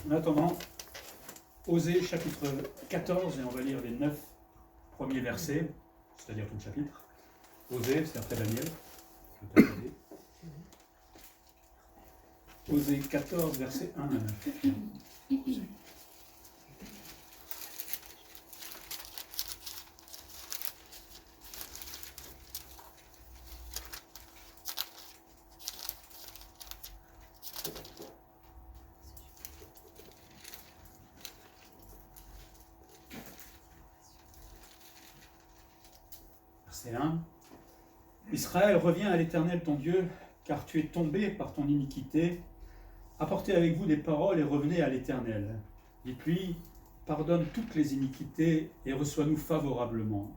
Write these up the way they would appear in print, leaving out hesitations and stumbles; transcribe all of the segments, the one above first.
En attendant, Osée chapitre 14, et on va lire les 9 premiers versets, c'est-à-dire tout le chapitre. Osée, c'est après Daniel. Osée 14, versets 1 à 9. Verset 1. Israël, reviens à l'Éternel ton Dieu, car tu es tombé par ton iniquité. Apportez avec vous des paroles et revenez à l'Éternel. Dites-lui, pardonne toutes les iniquités et reçois-nous favorablement.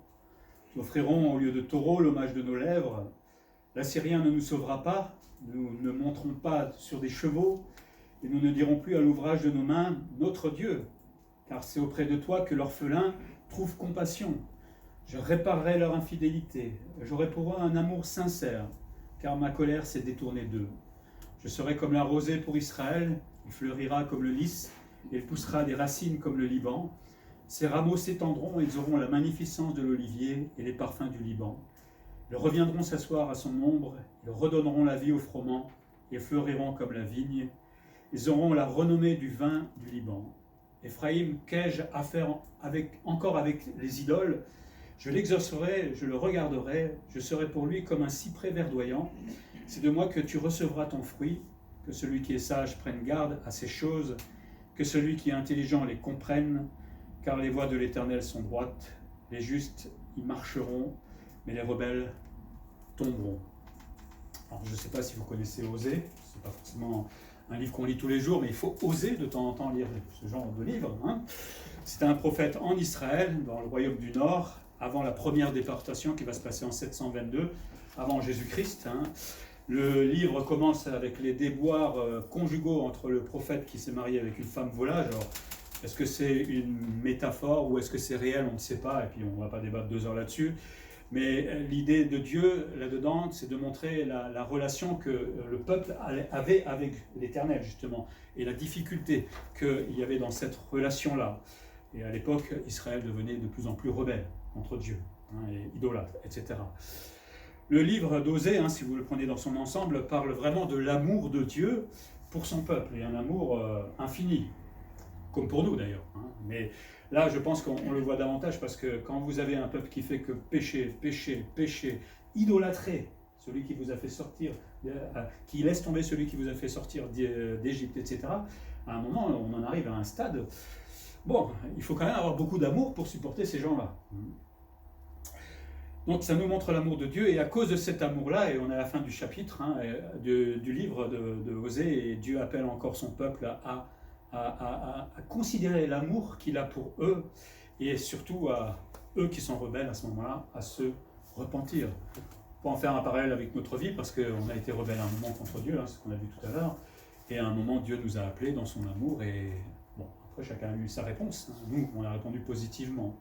Nous offrirons au lieu de taureau l'hommage de nos lèvres. L'Assyrien ne nous sauvera pas, nous ne monterons pas sur des chevaux, et nous ne dirons plus à l'ouvrage de nos mains, notre Dieu, car c'est auprès de toi que l'orphelin trouve compassion. Je réparerai leur infidélité, j'aurai pour eux un amour sincère, car ma colère s'est détournée d'eux. Je serai comme la rosée pour Israël, il fleurira comme le lys, et il poussera des racines comme le Liban. Ses rameaux s'étendront, et ils auront la magnificence de l'olivier et les parfums du Liban. Ils reviendront s'asseoir à son ombre, ils redonneront la vie au froment, et fleuriront comme la vigne. Ils auront la renommée du vin du Liban. Éphraïm, qu'ai-je à faire encore avec les idoles? Je l'exaucerai, je le regarderai, je serai pour lui comme un cyprès verdoyant. C'est de moi que tu recevras ton fruit, que celui qui est sage prenne garde à ces choses, que celui qui est intelligent les comprenne, car les voies de l'Éternel sont droites, les justes y marcheront, mais les rebelles tomberont. Alors, je ne sais pas si vous connaissez Osée, ce n'est pas forcément un livre qu'on lit tous les jours, mais il faut oser de temps en temps lire ce genre de livre. C'est un prophète en Israël, dans le royaume du Nord, avant la première déportation qui va se passer en 722, avant Jésus-Christ. Le livre commence avec les déboires conjugaux entre le prophète qui s'est marié avec une femme volage. Alors, est-ce que c'est une métaphore ou est-ce que c'est réel? On ne sait pas, et puis on ne va pas débattre 2 heures là-dessus. Mais l'idée de Dieu, là-dedans, c'est de montrer la relation que le peuple avait avec l'Éternel, justement, et la difficulté qu'il y avait dans cette relation-là. Et à l'époque, Israël devenait de plus en plus rebelle contre Dieu, et idolâtre, etc. Le livre d'Osée, si vous le prenez dans son ensemble, parle vraiment de l'amour de Dieu pour son peuple, et un amour infini, comme pour nous d'ailleurs. Mais là, je pense qu'on le voit davantage parce que quand vous avez un peuple qui fait que pécher, pécher, pécher, idolâtrer celui qui vous a fait sortir, qui laisse tomber celui qui vous a fait sortir d'Égypte, etc., à un moment, on en arrive à un stade. Bon, il faut quand même avoir beaucoup d'amour pour supporter ces gens-là. Donc ça nous montre l'amour de Dieu, et à cause de cet amour-là, et on est à la fin du chapitre du livre de Osée, et Dieu appelle encore son peuple à considérer l'amour qu'il a pour eux, et surtout à eux qui sont rebelles à ce moment-là, à se repentir. On peut en faire un parallèle avec notre vie, parce qu'on a été rebelle à un moment contre Dieu, c'est ce qu'on a vu tout à l'heure, et à un moment Dieu nous a appelés dans son amour, et bon, après chacun a eu sa réponse. Nous, on a répondu positivement.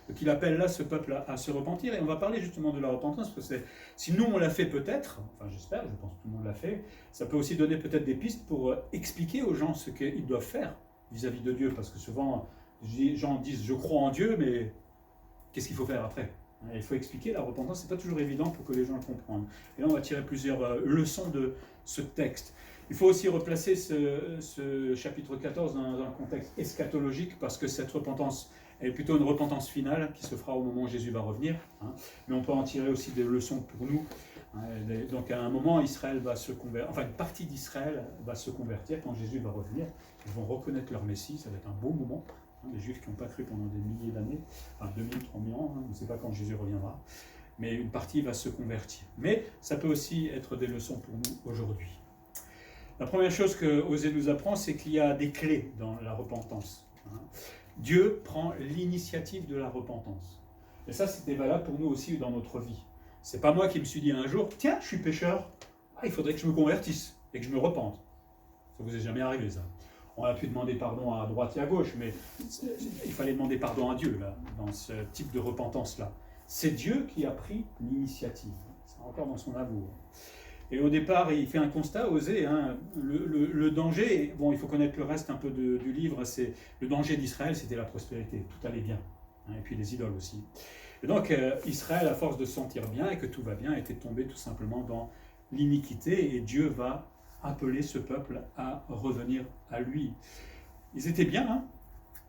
Donc il appelle là ce peuple à se repentir, et on va parler justement de la repentance, parce que si nous on l'a fait peut-être, enfin j'espère, je pense que tout le monde l'a fait, ça peut aussi donner peut-être des pistes pour expliquer aux gens ce qu'ils doivent faire vis-à-vis de Dieu, parce que souvent les gens disent je crois en Dieu, mais qu'est-ce qu'il faut faire après? Il faut expliquer la repentance, c'est pas toujours évident pour que les gens le comprennent. Et là on va tirer plusieurs leçons de ce texte. Il faut aussi replacer ce chapitre 14 dans un contexte eschatologique, parce que cette repentance est plutôt une repentance finale qui se fera au moment où Jésus va revenir. Mais on peut en tirer aussi des leçons pour nous. Donc à un moment, Israël va se convertir, enfin une partie d'Israël va se convertir quand Jésus va revenir. Ils vont reconnaître leur Messie, ça va être un beau moment. Les Juifs qui n'ont pas cru pendant des milliers d'années, enfin 2000, 3000 ans, on ne sait pas quand Jésus reviendra. Mais une partie va se convertir. Mais ça peut aussi être des leçons pour nous aujourd'hui. La première chose que Osée nous apprend, c'est qu'il y a des clés dans la repentance. Dieu prend l'initiative de la repentance. Et ça, c'était valable pour nous aussi dans notre vie. C'est pas moi qui me suis dit un jour, tiens, je suis pécheur, il faudrait que je me convertisse et que je me repente. Ça vous est jamais arrivé, ça. On a pu demander pardon à droite et à gauche, mais il fallait demander pardon à Dieu, là, dans ce type de repentance-là. C'est Dieu qui a pris l'initiative. C'est encore dans son amour. Et au départ, il fait un constat, Osée, hein, le danger, bon, il faut connaître le reste un peu du livre, c'est le danger d'Israël, c'était la prospérité, tout allait bien, hein, et puis les idoles aussi. Et donc, Israël, à force de se sentir bien et que tout va bien, était tombé tout simplement dans l'iniquité, et Dieu va appeler ce peuple à revenir à lui. Ils étaient bien, hein.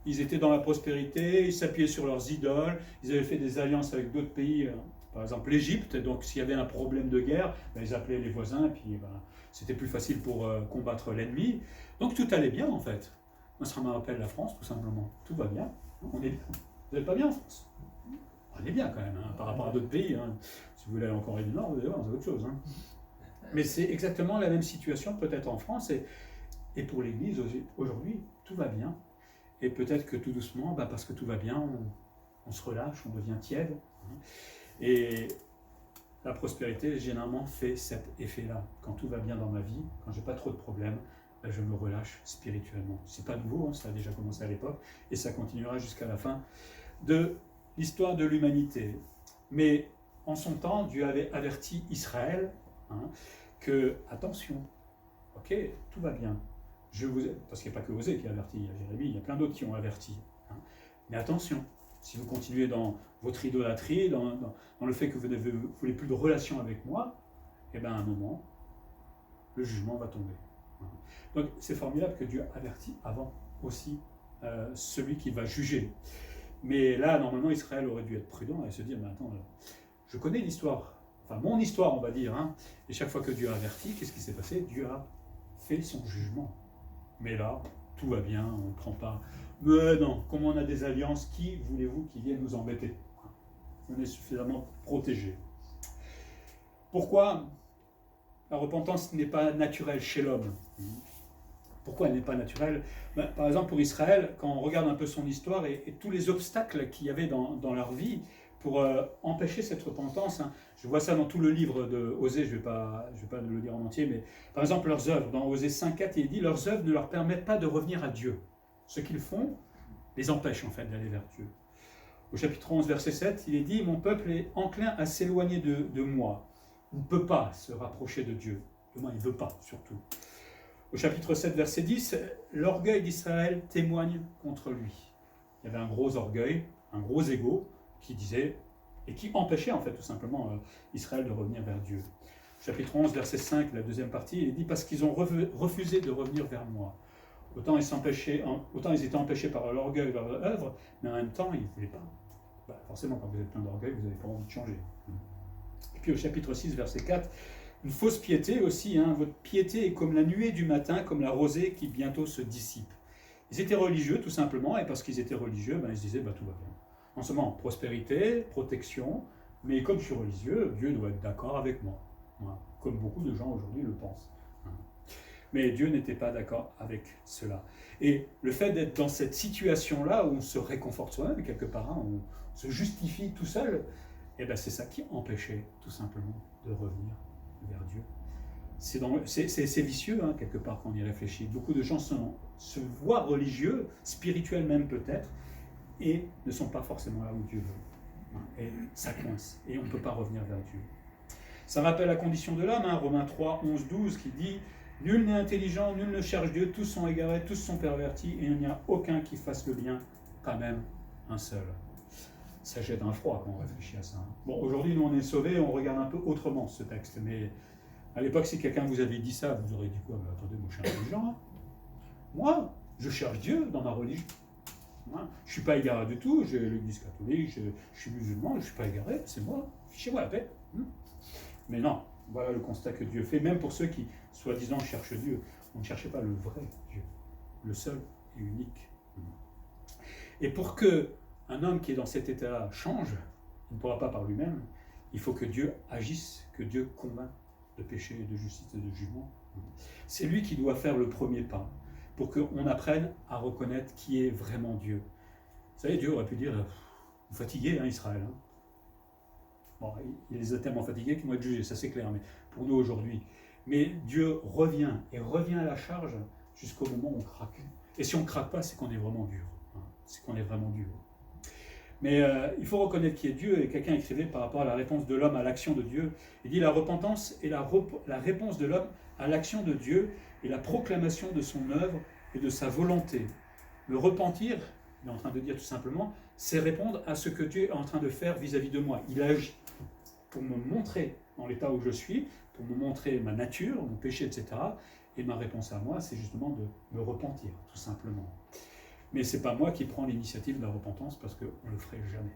Ils étaient dans la prospérité, ils s'appuyaient sur leurs idoles, ils avaient fait des alliances avec d'autres pays, par exemple l'Égypte, donc s'il y avait un problème de guerre, ben, ils appelaient les voisins, et puis ben, c'était plus facile pour combattre l'ennemi. Donc tout allait bien en fait. Moi ça me rappelle la France tout simplement. Tout va bien, on est bien. Vous n'êtes pas bien en France? On est bien quand même, hein, par rapport à d'autres pays. Hein. Si vous voulez aller en Corée du Nord, vous allez voir, c'est autre chose. Hein. Mais c'est exactement la même situation peut-être en France, et pour l'Église aujourd'hui, tout va bien. Et peut-être que tout doucement, bah parce que tout va bien, on se relâche, on devient tiède. Et la prospérité, généralement, fait cet effet-là. Quand tout va bien dans ma vie, quand j'ai pas trop de problèmes, bah je me relâche spirituellement. C'est pas nouveau, hein, ça a déjà commencé à l'époque, et ça continuera jusqu'à la fin de l'histoire de l'humanité. Mais en son temps, Dieu avait averti Israël, hein, que, attention, ok, tout va bien. Parce qu'il n'y a pas que Osée qui a averti, il y a Jérémie, il y a plein d'autres qui ont averti. Hein. Mais attention, si vous continuez dans votre idolâtrie, dans le fait que vous ne voulez plus de relation avec moi, eh bien à un moment, le jugement va tomber. Hein. Donc c'est formidable que Dieu avertit avant aussi celui qui va juger. Mais là, normalement, Israël aurait dû être prudent et se dire, mais attends, je connais l'histoire, enfin mon histoire on va dire, hein, et chaque fois que Dieu a averti, qu'est-ce qui s'est passé? Dieu a fait son jugement. Mais là, tout va bien, on ne prend pas. Mais non, comme on a des alliances, qui voulez-vous qui viennent nous embêter? On est suffisamment protégés. Pourquoi la repentance n'est pas naturelle chez l'homme? Pourquoi elle n'est pas naturelle? Par exemple, pour Israël, quand on regarde un peu son histoire et tous les obstacles qu'il y avait dans leur vie pour empêcher cette repentance, hein, je vois ça dans tout le livre de Osée, je ne vais pas le lire en entier, mais par exemple leurs œuvres, dans Osée 5.4, il dit « Leurs œuvres ne leur permettent pas de revenir à Dieu. Ce qu'ils font les empêche en fait d'aller vers Dieu. » Au chapitre 11, verset 7, il est dit « Mon peuple est enclin à s'éloigner de moi. Il ne peut pas se rapprocher de Dieu. Du moins, il ne veut pas, surtout. » Au chapitre 7, verset 10, l'orgueil d'Israël témoigne contre lui. Il y avait un gros orgueil, un gros ego qui disait, et qui empêchait en fait tout simplement Israël de revenir vers Dieu. Chapitre 11, verset 5, la deuxième partie, il est dit « Parce qu'ils ont refusé de revenir vers moi. Autant ils étaient empêchés par l'orgueil, leur œuvre, mais en même temps, ils ne voulaient pas. Bah, forcément, quand vous êtes plein d'orgueil, vous n'avez pas envie de changer. Et puis au chapitre 6, verset 4, une fausse piété aussi, hein, votre piété est comme la nuée du matin, comme la rosée qui bientôt se dissipe. Ils étaient religieux tout simplement, et parce qu'ils étaient religieux, ben, ils se disaient bah, tout va bien. En ce moment, prospérité, protection, mais comme je suis religieux, Dieu doit être d'accord avec moi. Voilà. Comme beaucoup de gens aujourd'hui le pensent. Mais Dieu n'était pas d'accord avec cela. Et le fait d'être dans cette situation-là, où on se réconforte soi-même quelque part, hein, on se justifie tout seul, et ben c'est ça qui empêchait tout simplement de revenir vers Dieu. C'est vicieux, hein, quelque part, quand on y réfléchit. Beaucoup de gens se voient religieux, spirituels même peut-être, et ne sont pas forcément là où Dieu veut. Et ça coince, et on ne peut pas revenir vers Dieu. Ça rappelle la condition de l'homme, hein, Romains 3, 11, 12, qui dit « Nul n'est intelligent, nul ne cherche Dieu, tous sont égarés, tous sont pervertis, et il n'y a aucun qui fasse le bien, pas même un seul. » Ça jette un froid quand on réfléchit à ça. Bon, aujourd'hui, nous, on est sauvés, on regarde un peu autrement ce texte, mais à l'époque, si quelqu'un vous avait dit ça, vous auriez dit quoi? Mais attendez, moi, je suis intelligent. Hein. Moi, je cherche Dieu dans ma religion. Hein. Je ne suis pas égaré du tout, j'ai l'église catholique, je suis musulman, je ne suis pas égaré, c'est moi, fichez-moi la paix. Mais non, voilà le constat que Dieu fait, même pour ceux qui, soi-disant, cherchent Dieu. On ne cherchait pas le vrai Dieu, le seul et unique. Et pour qu'un homme qui est dans cet état-là change, il ne pourra pas par lui-même, il faut que Dieu agisse, que Dieu convainc de péché, de justice et de jugement. C'est lui qui doit faire le premier pas, pour qu'on apprenne à reconnaître qui est vraiment Dieu. Vous savez, Dieu aurait pu dire, vous fatiguez, hein, Israël. Hein. Bon, il les a tellement fatigués qu'ils vont être jugés, ça c'est clair, mais pour nous aujourd'hui. Mais Dieu revient, et revient à la charge jusqu'au moment où on craque. Et si on ne craque pas, c'est qu'on est vraiment dur. Hein, c'est qu'on est vraiment dur. Mais il faut reconnaître qui est Dieu, et quelqu'un écrivait par rapport à la réponse de l'homme à l'action de Dieu. Il dit la repentance est la réponse de l'homme à l'action de Dieu et la proclamation de son œuvre et de sa volonté. Le repentir, il est en train de dire tout simplement, c'est répondre à ce que Dieu est en train de faire vis-à-vis de moi. Il agit pour me montrer dans l'état où je suis, pour me montrer ma nature, mon péché, etc. Et ma réponse à moi, c'est justement de me repentir, tout simplement. Mais ce n'est pas moi qui prends l'initiative de la repentance parce qu'on ne le ferait jamais.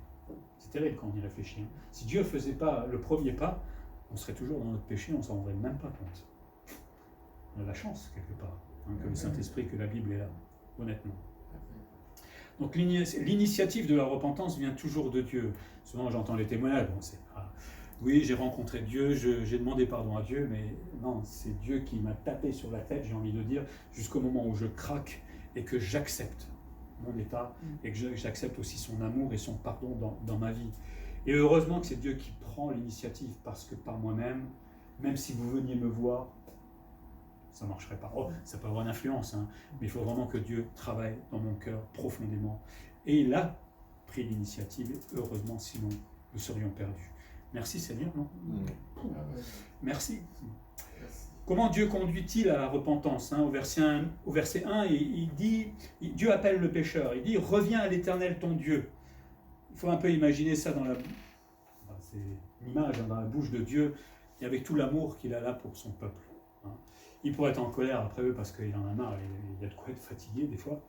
C'est terrible quand on y réfléchit. Si Dieu ne faisait pas le premier pas, on serait toujours dans notre péché, on ne s'en rendrait même pas compte. On a la chance, quelque part, que le Saint-Esprit, que la Bible est là, honnêtement. Donc l'initiative de la repentance vient toujours de Dieu. Souvent j'entends les témoignages, oui, j'ai rencontré Dieu, j'ai demandé pardon à Dieu, mais non, c'est Dieu qui m'a tapé sur la tête, j'ai envie de dire, jusqu'au moment où je craque et que j'accepte mon état et que j'accepte aussi son amour et son pardon dans ma vie. Et heureusement que c'est Dieu qui prend l'initiative, parce que par moi-même, même si vous veniez me voir, ça ne marcherait pas. Oh, ça peut avoir une influence, mais il faut vraiment que Dieu travaille dans mon cœur profondément. Et il a pris l'initiative, et heureusement, sinon nous serions perdus. Merci Seigneur, non ? Merci. Comment Dieu conduit-il à la repentance ? Au verset 1, il dit, Dieu appelle le pécheur, il dit « Reviens à l'Éternel ton Dieu ». Il faut un peu imaginer ça c'est l'image dans la bouche de Dieu, et avec tout l'amour qu'il a là pour son peuple. Il pourrait être en colère après eux parce qu'il en a marre, il y a de quoi être fatigué des fois,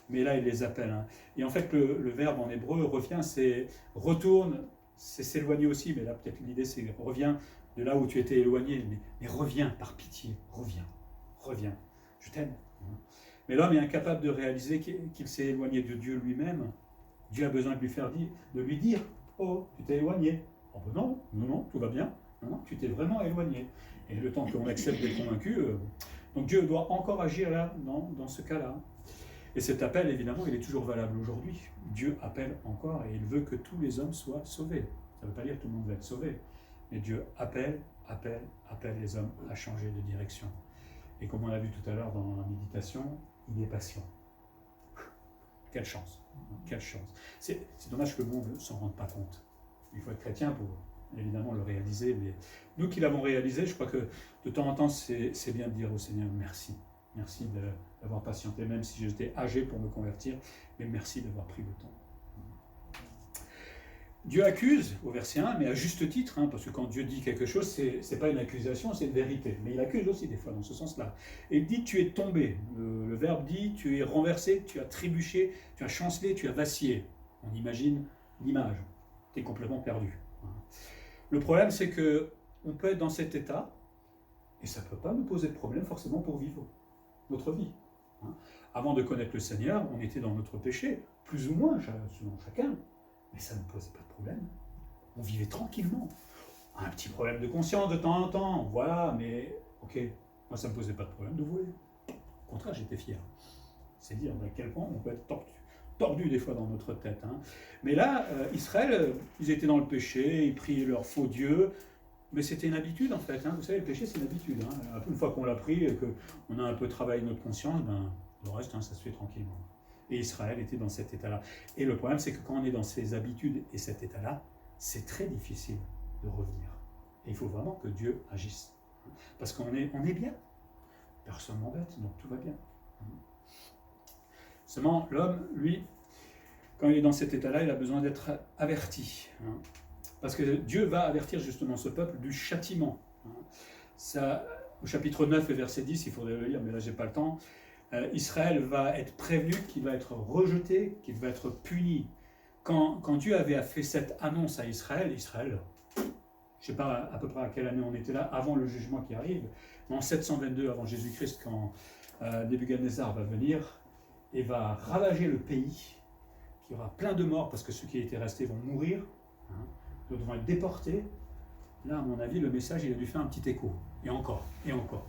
mais là il les appelle. Et en fait le verbe en hébreu, revient, c'est retourne, c'est s'éloigner aussi, mais là peut-être l'idée c'est reviens de là où tu étais éloigné, mais reviens par pitié, reviens, je t'aime. Mais l'homme est incapable de réaliser qu'il s'est éloigné de Dieu lui-même. Dieu a besoin de lui dire, oh, tu t'es éloigné. Oh ben non, tout va bien. Non, tu t'es vraiment éloigné. Et le temps qu'on accepte d'être convaincu, donc Dieu doit encore agir là, dans ce cas-là. Et cet appel, évidemment, il est toujours valable aujourd'hui. Dieu appelle encore et il veut que tous les hommes soient sauvés. Ça ne veut pas dire que tout le monde va être sauvé. Mais Dieu appelle les hommes à changer de direction. Et comme on l'a vu tout à l'heure dans la méditation, il est patient. Quelle chance, quelle chance. C'est dommage que le monde ne s'en rende pas compte. Il faut être chrétien pour évidemment le réaliser, mais nous qui l'avons réalisé, je crois que de temps en temps, c'est bien de dire au Seigneur merci. Merci d'avoir patienté, même si j'étais âgé pour me convertir, mais merci d'avoir pris le temps. Dieu accuse, au verset 1, mais à juste titre, parce que quand Dieu dit quelque chose, c'est pas une accusation, c'est une vérité. Mais il accuse aussi des fois dans ce sens-là. Et il dit, tu es tombé. Le verbe dit, tu es renversé, tu as trébuché, tu as chancelé, tu as vacillé. On imagine l'image. Tu es complètement perdu. Le problème, c'est qu'on peut être dans cet état, et ça ne peut pas nous poser de problème forcément pour vivre notre vie. Avant de connaître le Seigneur, on était dans notre péché, plus ou moins, selon chacun. Mais ça ne posait pas de problème. On vivait tranquillement. Un petit problème de conscience de temps en temps, voilà, mais ok, moi ça ne me posait pas de problème de voler. Au contraire, j'étais fier. C'est dire à quel point on peut être tordu des fois dans notre tête. Mais là, Israël, ils étaient dans le péché, ils priaient leur faux Dieu, mais c'était une habitude en fait. Vous savez, le péché c'est une habitude. Une fois qu'on l'a pris et qu'on a un peu travaillé notre conscience, le reste, ça se fait tranquillement. Et Israël était dans cet état-là. Et le problème, c'est que quand on est dans ces habitudes et cet état-là, c'est très difficile de revenir. Et il faut vraiment que Dieu agisse. Parce qu'on est bien. Personne m'embête, donc tout va bien. Seulement, l'homme, lui, quand il est dans cet état-là, il a besoin d'être averti. Parce que Dieu va avertir justement ce peuple du châtiment. Ça, au chapitre 9 et verset 10, il faudrait le lire, mais là, je n'ai pas le temps. Israël va être prévenu qu'il va être rejeté, qu'il va être puni. Quand Dieu avait fait cette annonce à Israël, je ne sais pas à peu près à quelle année on était là, avant le jugement qui arrive, mais en 722 avant Jésus-Christ, quand Nebuchadnezzar va venir et va ravager le pays, qu'il y aura plein de morts parce que ceux qui étaient restés vont mourir, d'autres vont être déportés. Là, à mon avis, le message, il a dû faire un petit écho. Et encore, et encore.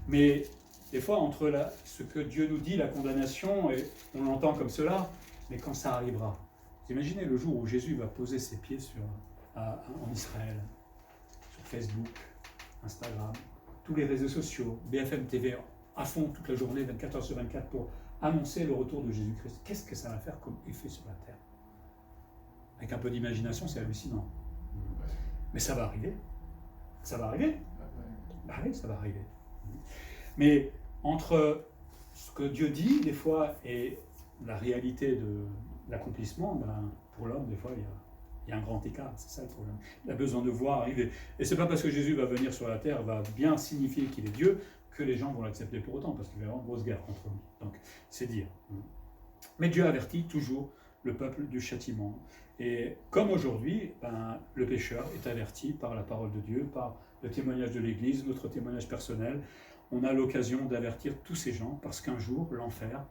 Mais des fois, entre ce que Dieu nous dit, la condamnation, et on l'entend comme cela, mais quand ça arrivera, vous imaginez le jour où Jésus va poser ses pieds en Israël, sur Facebook, Instagram, tous les réseaux sociaux, BFM TV à fond toute la journée, 24 heures sur 24, pour annoncer le retour de Jésus-Christ. Qu'est-ce que ça va faire comme effet sur la terre ? Avec un peu d'imagination, c'est hallucinant. Mais ça va arriver. Ça va arriver. Bah oui, ça va arriver. Mais entre ce que Dieu dit, des fois, et la réalité de l'accomplissement, ben, pour l'homme, des fois, il y a un grand écart. C'est ça le problème. Il a besoin de voir arriver. Et c'est pas parce que Jésus va venir sur la terre, va bien signifier qu'il est Dieu, que les gens vont l'accepter pour autant, parce qu'il va y avoir une grosse guerre contre lui. Donc, c'est dire. Mais Dieu avertit toujours le peuple du châtiment. Et comme aujourd'hui, ben, le pécheur est averti par la parole de Dieu, par le témoignage de l'Église, notre témoignage personnel. On a l'occasion d'avertir tous ces gens, parce qu'un jour, l'enfer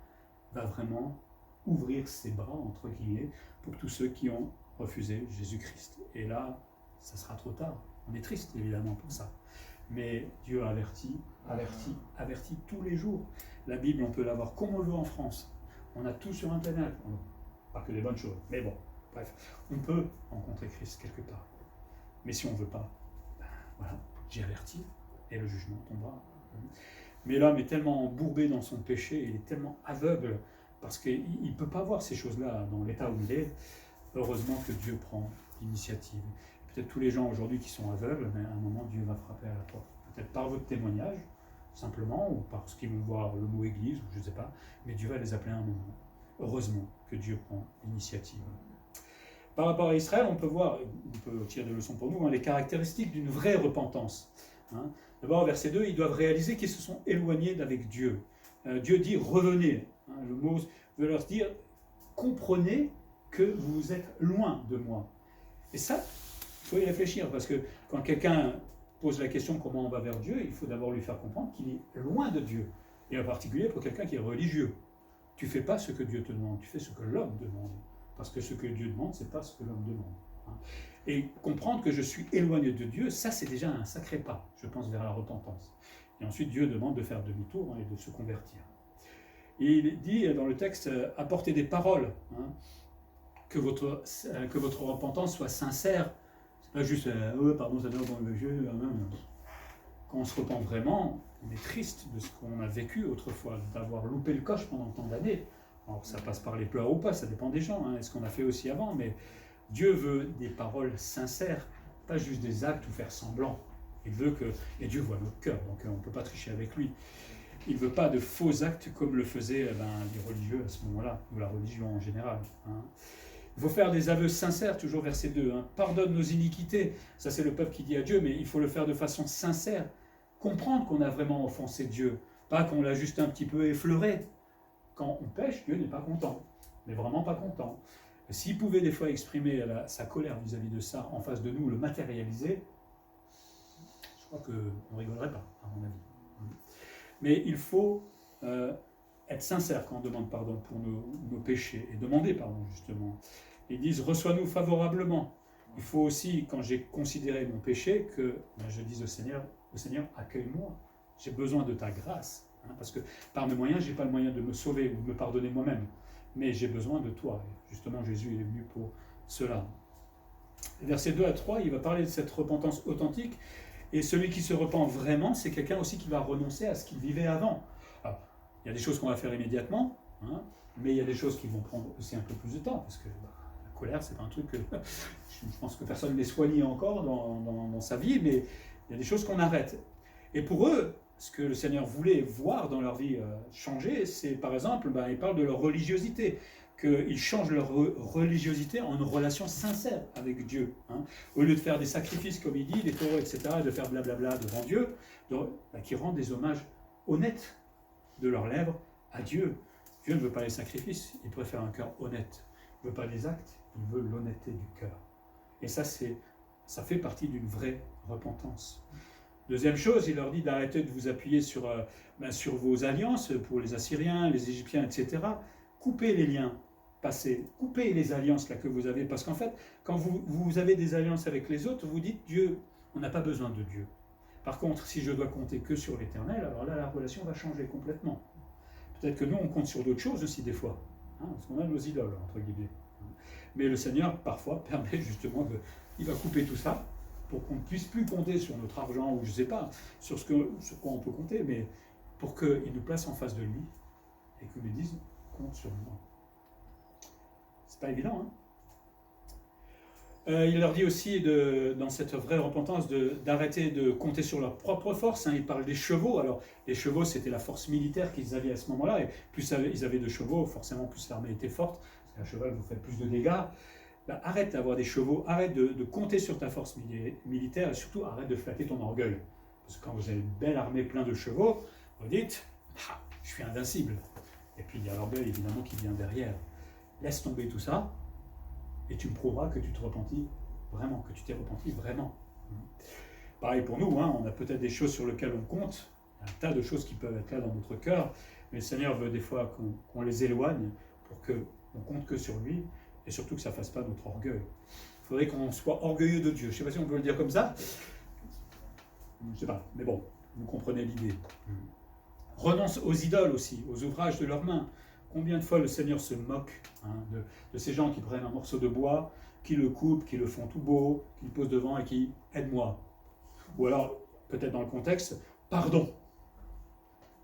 va vraiment ouvrir ses bras, entre guillemets, pour tous ceux qui ont refusé Jésus-Christ. Et là, ça sera trop tard. On est triste, évidemment, pour ça. Mais Dieu avertit tous les jours. La Bible, on peut l'avoir comme on veut en France. On a tout sur Internet. Pas que des bonnes choses, mais bon, bref. On peut rencontrer Christ quelque part. Mais si on ne veut pas, ben, voilà, j'ai averti, et le jugement tombera. Mais l'homme est tellement embourbé dans son péché, il est tellement aveugle, parce qu'il ne peut pas voir ces choses-là dans l'état où il est. Heureusement que Dieu prend l'initiative. Peut-être tous les gens aujourd'hui qui sont aveugles, mais à un moment, Dieu va frapper à la porte. Peut-être par votre témoignage, simplement, ou parce qu'ils vont voir le mot église, ou je ne sais pas, mais Dieu va les appeler à un moment. Heureusement que Dieu prend l'initiative. Par rapport à Israël, on peut voir, on peut tirer des leçons pour nous, les caractéristiques d'une vraie repentance. D'abord, verset 2, ils doivent réaliser qu'ils se sont éloignés d'avec Dieu. Dieu dit « revenez ». Le mot veut leur dire « comprenez que vous êtes loin de moi ». Et ça, il faut y réfléchir, parce que quand quelqu'un pose la question comment on va vers Dieu, il faut d'abord lui faire comprendre qu'il est loin de Dieu. Et en particulier pour quelqu'un qui est religieux. Tu ne fais pas ce que Dieu te demande, tu fais ce que l'homme demande. Parce que ce que Dieu demande, ce n'est pas ce que l'homme demande. Et comprendre que je suis éloigné de Dieu, ça c'est déjà un sacré pas, je pense, vers la repentance. Et ensuite, Dieu demande de faire demi-tour et de se convertir. Et il dit dans le texte, apportez des paroles, que votre repentance soit sincère. C'est pas juste, pardon, ça doit bon le jeu. Quand on se repent vraiment, on est triste de ce qu'on a vécu autrefois, d'avoir loupé le coche pendant tant d'années. Alors ça passe par les pleurs ou pas, ça dépend des gens, et ce qu'on a fait aussi avant, mais Dieu veut des paroles sincères, pas juste des actes ou faire semblant. Il veut que, et Dieu voit notre cœur, donc on ne peut pas tricher avec lui. Il ne veut pas de faux actes comme le faisaient les religieux à ce moment-là, ou la religion en général. Il faut faire des aveux sincères, toujours verset 2. Pardonne nos iniquités, ça c'est le peuple qui dit à Dieu, mais il faut le faire de façon sincère. Comprendre qu'on a vraiment offensé Dieu, pas qu'on l'a juste un petit peu effleuré. Quand on pêche, Dieu n'est pas content, mais vraiment pas content. S'il pouvait des fois exprimer sa colère vis-à-vis de ça en face de nous, le matérialiser, je crois qu'on ne rigolerait pas, à mon avis. Mais il faut être sincère quand on demande pardon pour nos péchés, et demander pardon justement. Ils disent, reçois-nous favorablement. Il faut aussi, quand j'ai considéré mon péché, que je dise au Seigneur, accueille-moi, j'ai besoin de ta grâce. Parce que par mes moyens, je n'ai pas le moyen de me sauver ou de me pardonner moi-même. Mais j'ai besoin de toi. Et justement, Jésus il est venu pour cela. Versets 2 à 3, il va parler de cette repentance authentique. Et celui qui se repent vraiment, c'est quelqu'un aussi qui va renoncer à ce qu'il vivait avant. Alors, il y a des choses qu'on va faire immédiatement, mais il y a des choses qui vont prendre aussi un peu plus de temps. Parce que la colère, c'est pas un truc que je pense que personne n'est soigné encore dans sa vie, mais il y a des choses qu'on arrête. Et pour eux, ce que le Seigneur voulait voir dans leur vie changer, c'est par exemple, il parle de leur religiosité, qu'ils changent leur religiosité en une relation sincère avec Dieu. Au lieu de faire des sacrifices, comme il dit, des taureaux, etc., de faire blablabla devant Dieu, qu'ils rendent des hommages honnêtes de leurs lèvres à Dieu. Dieu ne veut pas les sacrifices, il préfère un cœur honnête. Il ne veut pas les actes, il veut l'honnêteté du cœur. Et ça fait partie d'une vraie repentance. Deuxième chose, il leur dit d'arrêter de vous appuyer sur vos alliances pour les Assyriens, les Égyptiens, etc. Coupez les liens passés, coupez les alliances là que vous avez, parce qu'en fait, quand vous avez des alliances avec les autres, vous dites Dieu, on n'a pas besoin de Dieu. Par contre, si je dois compter que sur l'Éternel, alors là, la relation va changer complètement. Peut-être que nous, on compte sur d'autres choses aussi des fois, parce qu'on a nos idoles, entre guillemets. Mais le Seigneur, parfois, permet justement il va couper tout ça, pour qu'on ne puisse plus compter sur notre argent, ou je ne sais pas, sur quoi on peut compter, mais pour qu'il nous place en face de lui, et qu'il nous dise, compte sur moi. C'est pas évident, Il leur dit aussi, dans cette vraie repentance, d'arrêter de compter sur leur propre force. Il parle des chevaux. Alors, les chevaux, c'était la force militaire qu'ils avaient à ce moment-là. Et plus ils avaient de chevaux, forcément, plus l'armée était forte. Parce qu'un cheval vous fait plus de dégâts. Ben, arrête d'avoir des chevaux, arrête de compter sur ta force militaire et surtout arrête de flatter ton orgueil. Parce que quand vous avez une belle armée pleine de chevaux, vous dites ah, je suis invincible. Et puis il y a l'orgueil évidemment qui vient derrière. Laisse tomber tout ça et tu me prouveras que tu te repentis vraiment, que tu t'es repenti vraiment. Pareil pour nous, on a peut-être des choses sur lesquelles on compte, il y a un tas de choses qui peuvent être là dans notre cœur, mais le Seigneur veut des fois qu'on les éloigne pour qu'on compte que sur lui et surtout que ça ne fasse pas notre orgueil. Il faudrait qu'on soit orgueilleux de Dieu. Je ne sais pas si on peut le dire comme ça. Je ne sais pas, mais bon, vous comprenez l'idée. Renonce aux idoles aussi, aux ouvrages de leurs mains. Combien de fois le Seigneur se moque de ces gens qui prennent un morceau de bois, qui le coupent, qui le font tout beau, qui le posent devant et qui « aide-moi ». Ou alors, peut-être dans le contexte, « pardon ».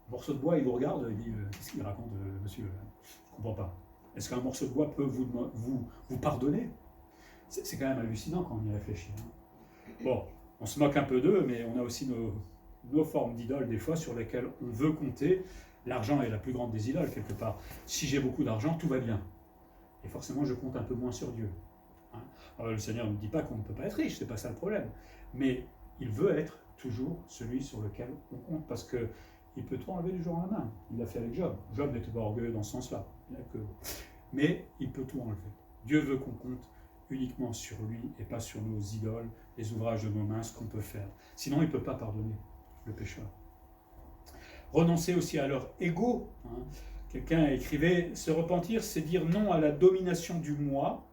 Un morceau de bois, il vous regarde, il dit « qu'est-ce qu'il raconte, monsieur ? Je ne comprends pas. Est-ce qu'un morceau de bois peut vous pardonner ?» C'est quand même hallucinant quand on y réfléchit. Bon, on se moque un peu d'eux, mais on a aussi nos formes d'idoles des fois sur lesquelles on veut compter. L'argent est la plus grande des idoles quelque part. Si j'ai beaucoup d'argent, tout va bien. Et forcément, je compte un peu moins sur Dieu. Alors, le Seigneur ne dit pas qu'on ne peut pas être riche, c'est pas ça le problème. Mais il veut être toujours celui sur lequel on compte parce qu'il peut tout enlever du jour au lendemain. Il l'a fait avec Job. Job n'était pas orgueilleux dans ce sens-là. Mais il peut tout enlever. Dieu veut qu'on compte uniquement sur lui et pas sur nos idoles, les ouvrages de nos mains, ce qu'on peut faire. Sinon, il ne peut pas pardonner le pécheur. Renoncer aussi à leur ego. Quelqu'un écrivait « Se repentir, c'est dire non à la domination du moi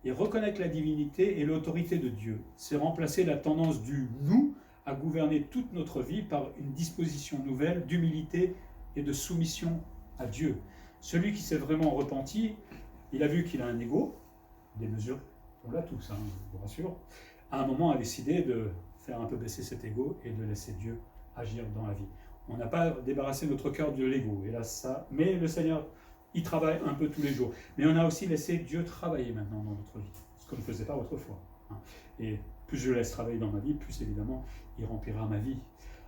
et reconnaître la divinité et l'autorité de Dieu. C'est remplacer la tendance du « nous » à gouverner toute notre vie par une disposition nouvelle d'humilité et de soumission à Dieu. Celui qui s'est vraiment repenti, il a vu qu'il a un ego, des mesures, on l'a tous, je vous rassure, à un moment a décidé de faire un peu baisser cet ego et de laisser Dieu agir dans la vie. On n'a pas débarrassé notre cœur de l'ego, hélas ça, mais le Seigneur, il travaille un peu tous les jours. Mais on a aussi laissé Dieu travailler maintenant dans notre vie, ce qu'on ne faisait pas autrefois. Et plus je le laisse travailler dans ma vie, plus évidemment, il remplira ma vie.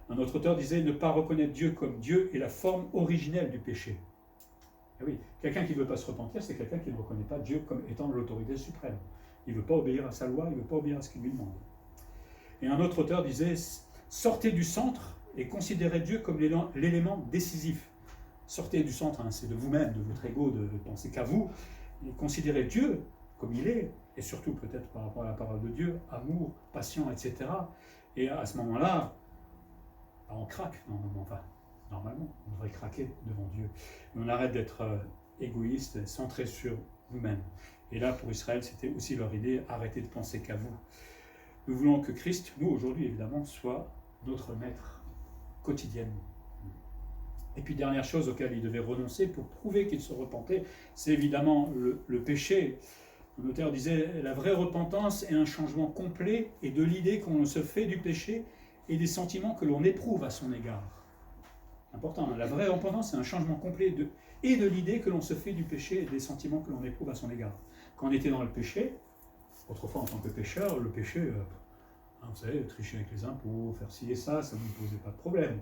Un autre auteur disait « Ne pas reconnaître Dieu comme Dieu est la forme originelle du péché ». Et oui, quelqu'un qui ne veut pas se repentir, c'est quelqu'un qui ne reconnaît pas Dieu comme étant l'autorité suprême. Il ne veut pas obéir à sa loi, il ne veut pas obéir à ce qu'il lui demande. Et un autre auteur disait « Sortez du centre et considérez Dieu comme l'élément décisif. » Sortez du centre, c'est de vous-même, de votre ego, de penser qu'à vous, et considérez Dieu comme il est, et surtout peut-être par rapport à la parole de Dieu, amour, patient, etc. Et à ce moment-là, on craque, normalement, on devrait craquer devant Dieu. Mais on arrête d'être égoïste, centré sur nous-mêmes. Et là, pour Israël, c'était aussi leur idée, arrêtez de penser qu'à vous. Nous voulons que Christ, nous aujourd'hui évidemment, soit notre maître quotidiennement. Et puis, dernière chose auquel il devait renoncer pour prouver qu'il se repentait, c'est évidemment le péché. Un auteur disait « La vraie repentance est un changement complet et de l'idée qu'on se fait du péché et des sentiments que l'on éprouve à son égard. » Important, la vraie repentance, c'est un changement complet de l'idée que l'on se fait du péché et des sentiments que l'on éprouve à son égard. Quand on était dans le péché, autrefois en tant que pécheur, le péché, vous savez, tricher avec les impôts, faire ci et ça ne nous posait pas de problème.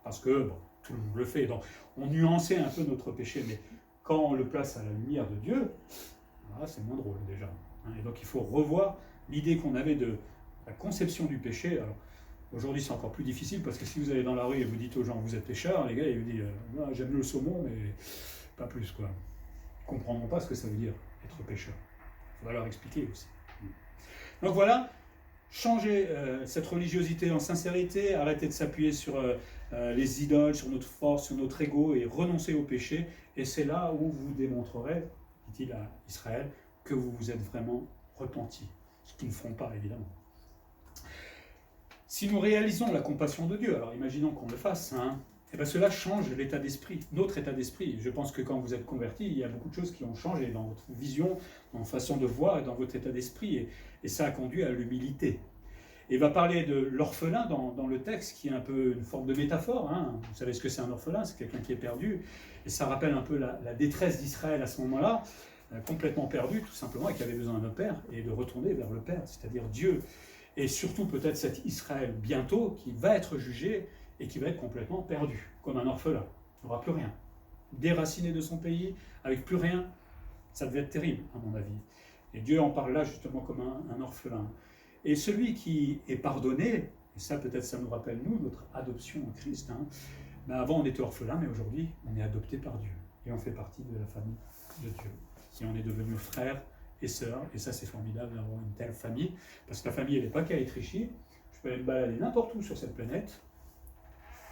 Parce que, tout le monde le fait. Donc, on nuançait un peu notre péché, mais quand on le place à la lumière de Dieu, là, c'est moins drôle déjà. Et donc, il faut revoir l'idée qu'on avait de la conception du péché. Alors, aujourd'hui, c'est encore plus difficile parce que si vous allez dans la rue et vous dites aux gens vous êtes pécheur, les gars, ils vous disent j'aime le saumon, mais pas plus, quoi. Ils ne comprendront pas ce que ça veut dire être pécheur. Il faudra leur expliquer aussi. Donc voilà, changer cette religiosité en sincérité, arrêter de s'appuyer sur les idoles, sur notre force, sur notre ego et renoncer au péché. Et c'est là où vous démontrerez, dit-il à Israël, que vous vous êtes vraiment repentis. Ce qu'ils ne feront pas, évidemment. Si nous réalisons la compassion de Dieu, alors imaginons qu'on le fasse, et bien cela change l'état d'esprit, notre état d'esprit. Je pense que quand vous êtes converti, il y a beaucoup de choses qui ont changé dans votre vision, dans votre façon de voir et dans votre état d'esprit, et ça a conduit à l'humilité. Et il va parler de l'orphelin dans le texte, qui est un peu une forme de métaphore. Vous savez ce que c'est un orphelin, c'est quelqu'un qui est perdu, et ça rappelle un peu la détresse d'Israël à ce moment-là. complètement perdu, tout simplement, et qui avait besoin d'un père, et de retourner vers le Père, c'est-à-dire Dieu. Et surtout peut-être cet Israël bientôt qui va être jugé et qui va être complètement perdu, comme un orphelin. Il n'aura plus rien. Déraciné de son pays, avec plus rien, ça devait être terrible, à mon avis. Et Dieu en parle là justement comme un orphelin. Et celui qui est pardonné, et ça peut-être ça nous rappelle nous, notre adoption en Christ, ben avant on était orphelin, mais aujourd'hui on est adopté par Dieu. Et on fait partie de la famille de Dieu. Et on est devenus frères et sœurs, et ça c'est formidable d'avoir une telle famille, parce que la famille elle n'est pas qu'à Étréchy, je peux aller me balader n'importe où sur cette planète,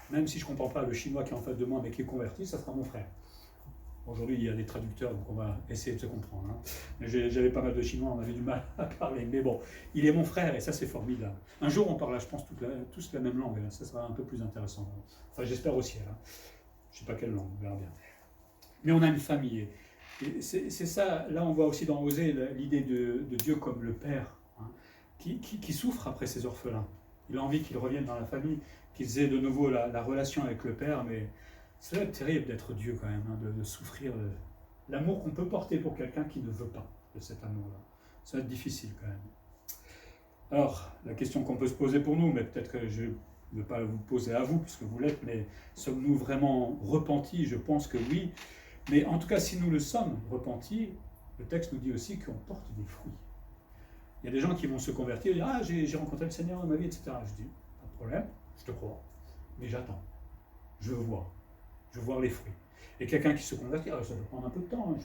même si je ne comprends pas le chinois qui est en face de moi mais qui est converti, ça sera mon frère. Aujourd'hui, il y a des traducteurs, donc on va essayer de se comprendre. Mais j'avais pas mal de Chinois, on avait du mal à parler. Mais bon, il est mon frère et ça, c'est formidable. Un jour, on parlera, je pense, tous la même langue. Ça sera un peu plus intéressant. Enfin, j'espère au ciel. Je ne sais pas quelle langue, on verra bien. Mais on a une famille. Et c'est ça, là, on voit aussi dans Osée l'idée de Dieu comme le Père, qui souffre après ses orphelins. Il a envie qu'ils reviennent dans la famille, qu'ils aient de nouveau la relation avec le Père, mais ça va être terrible d'être Dieu quand même, de souffrir l'amour qu'on peut porter pour quelqu'un qui ne veut pas de cet amour-là. Ça va être difficile quand même. Alors, la question qu'on peut se poser pour nous, mais peut-être que je ne veux pas vous poser à vous, puisque vous l'êtes, mais sommes-nous vraiment repentis? Je pense que oui. Mais en tout cas, si nous le sommes repentis, le texte nous dit aussi qu'on porte des fruits. Il y a des gens qui vont se convertir et dire « Ah, j'ai rencontré le Seigneur dans ma vie, etc. » Je dis « Pas de problème, je te crois, mais j'attends, je veux voir. Je veux voir les fruits. » Et quelqu'un qui se convertit, ça peut prendre un peu de temps,